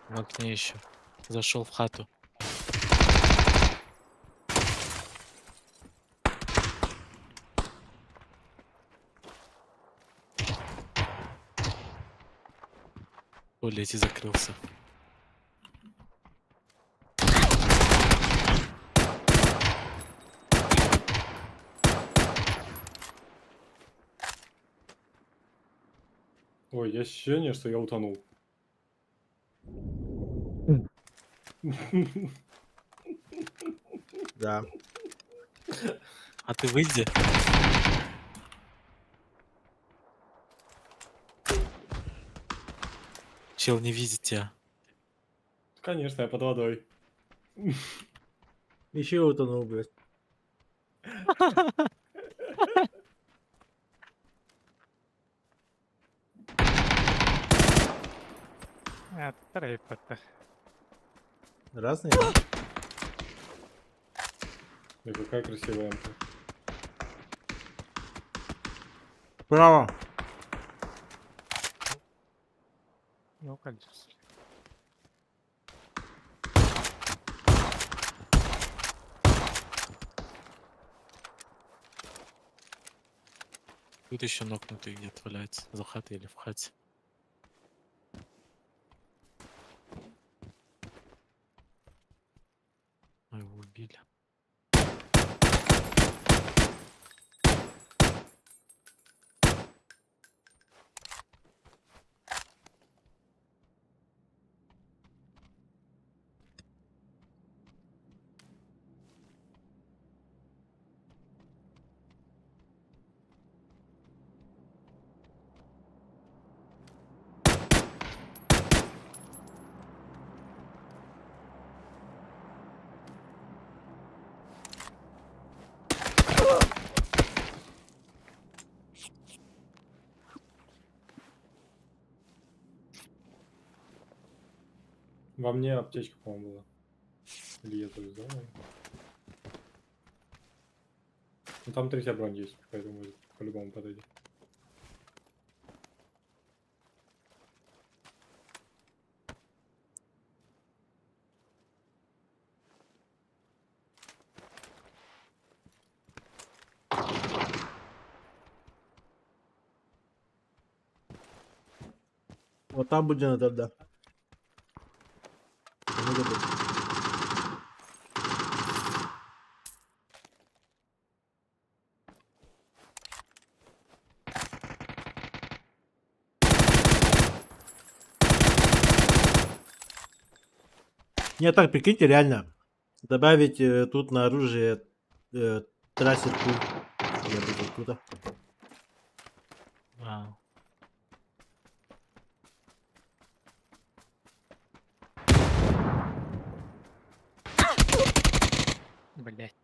В окне еще. Зашел в хату. В туалете закрылся. Ой, есть ощущение, что я утонул. Да. А ты выйди. Чел не видит тебя. Конечно, я под водой. Еще утонул, блядь. Трепета. Разные? Да какая красивая МП. Право. Ну, конечно. Тут еще нокнутый где-то валяется. За хатой или в хате. А его убили. Во мне аптечка, по-моему, была. Или я тоже взял её? Ну там третья бронь есть, поэтому по-любому подойдет. Вот там будет надо, да. Может быть. Не, так, прикиньте, реально. Добавить тут на оружие трассер пуль. Я буду круто. Вау. Блять.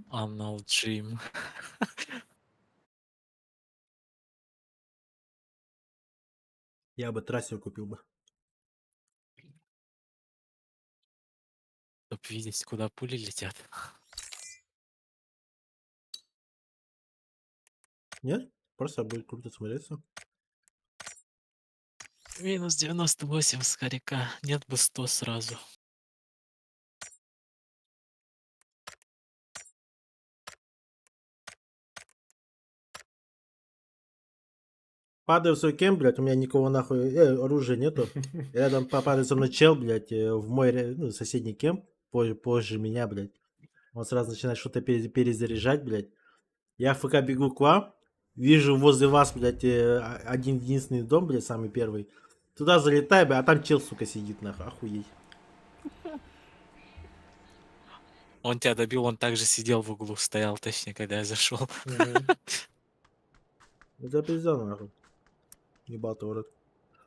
Анал Джим. Я бы трассер купил бы. Чтоб видеть, куда пули летят. Нет? Просто будет круто смотреться. Минус 98 с хоряка. Нет бы 100 сразу. Падаю в свой кемп, блядь, у меня никого нахуй, оружия нету. Рядом попадает со мной чел, блядь, в мой ну, соседний кемп, позже меня, блядь. Он сразу начинает что-то перезаряжать, блядь. Я в ФК бегу к вам, вижу возле вас, блядь, один единственный дом, блядь, самый первый. Туда залетаю, блядь, а там чел, сука, сидит, нахуй, охуеть. Он тебя добил, он также сидел в углу, стоял, точнее, когда я зашел. Мгм. Это пизда, нахуй. Ебал рот.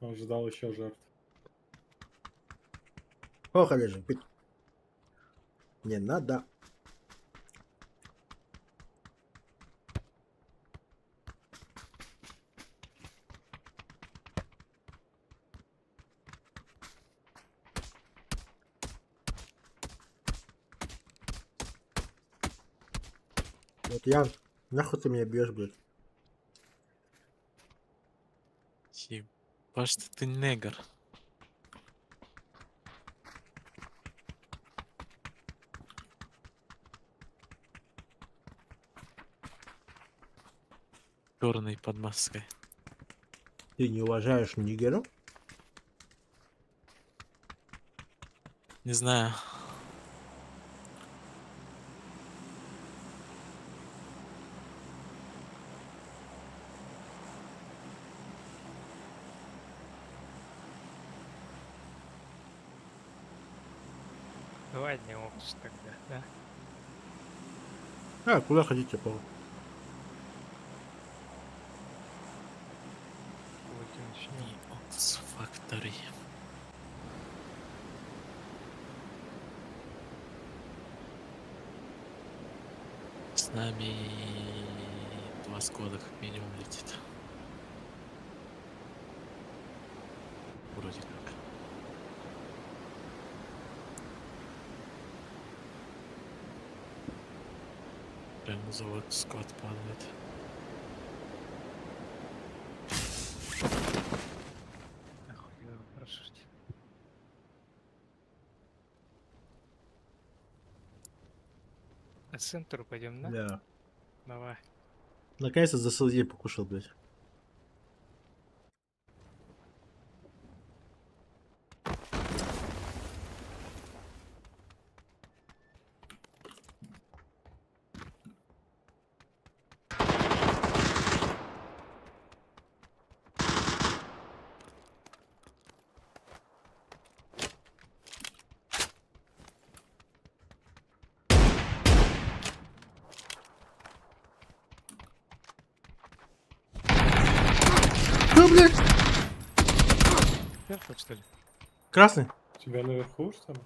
Он ждал еще жертв. Ох, Олежек, пить. Не надо. Вот я, нахуй ты меня бьешь, блядь. Ебашь ты негр. Черный под маской. Ты не уважаешь нигеров? Не знаю. Давай не опус тогда, да? А, куда хотите, пол? Выкинуть Не Ox Factory. С нами 2 скода как минимум летит. Вроде как. Прям завод скот падает. Нахуй его прошить. По центру пойдем, да? Да. Давай. Наконец-то за солдей покушал, блядь. Ну, блядь! Перфект, что ли? Красный? У тебя наверху, что ли?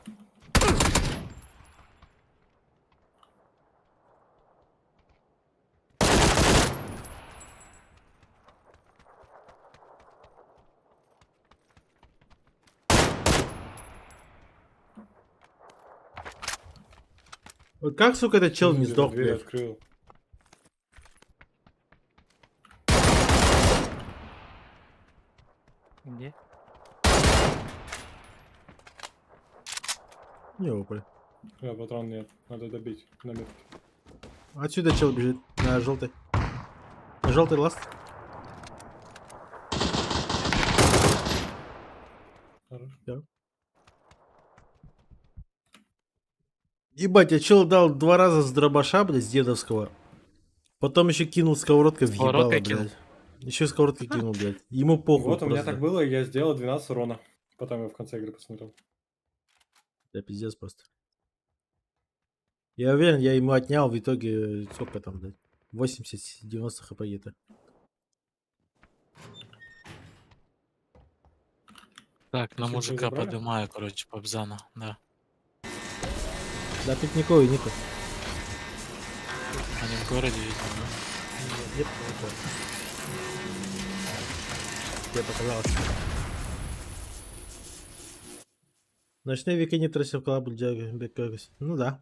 Вот как, сука, этот чел не Где-то сдох, дверь блядь? открыл. Где? Не опа. Патрон нет. Надо добить. На метке. Отсюда чел бежит. На желтый. На желтый ласт. Всё. Ебать, я чел дал 2 раза с дробаша, блядь, с дедовского. Потом еще кинул сковородкой в ебало, Сковородкой кинул? блядь. Еще сковородкой кинул, блядь. Ему похуй Вот у меня просто. так было, и я сделал 12 урона. Потом я в конце игры посмотрел. Да пиздец просто. Я уверен, я ему отнял в итоге, сколько там, блядь, 80-90 хп где-то. Так, на Чё, мужика забрали? поднимаю, короче, Пабзана, да. Да тут никого и нету. Они в городе, видимо, да. Нет, никого. Тебе показалось. Ночные веки не тратил коллабу для бекагас. Ну да.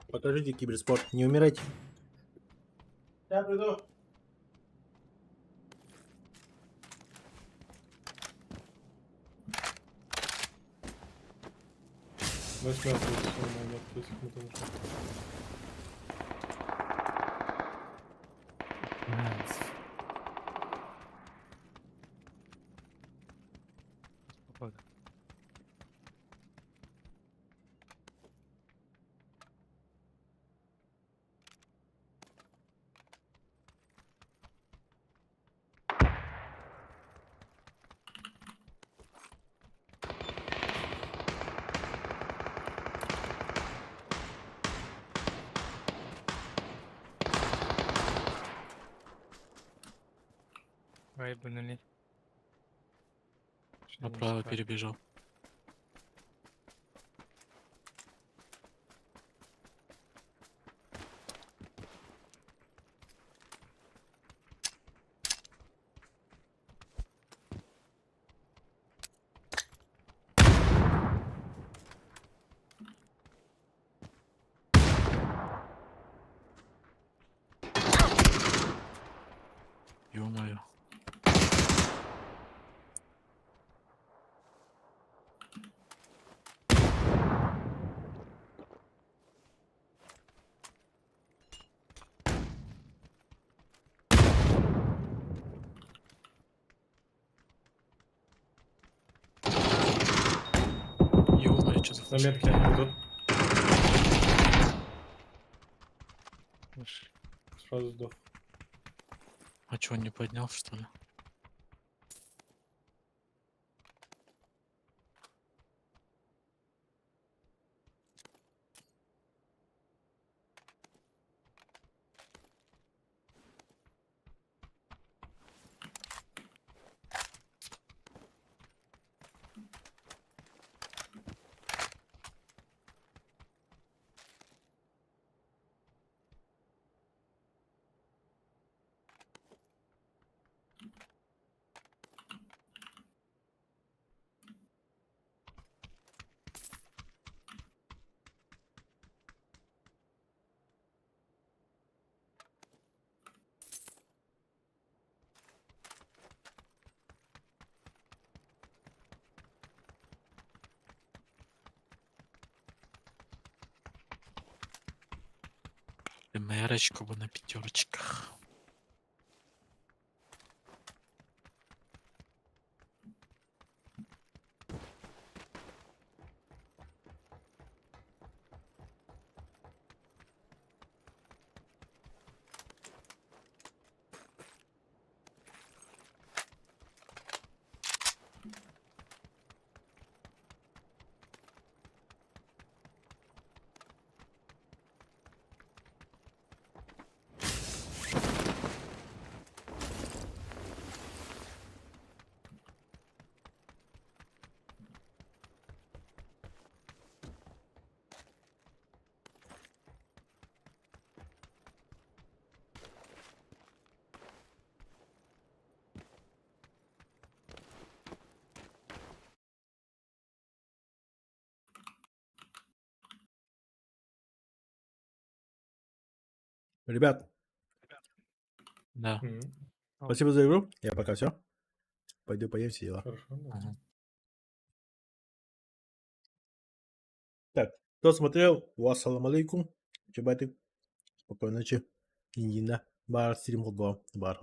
Покажите киберспорт. Не умирайте. Я приду. Ночь мясо, если что, у меня нет, если кому-то нужно. Походу. Выебанули. Что не Направо спать? перебежал. Ё-моё. Ё-моё, что за На метке флешка? идут. Уж. Сразу сдох. А чё, он не поднял, что ли? МРочку бы на пятерочках. Ребят, Да. спасибо за игру. Я пока все. Пойду поем все дела. Хорошо, да. Ага. Так, кто смотрел, вассалам алейкум. Чебаты. Спокойной ночи. Индина. Бар стрим бар.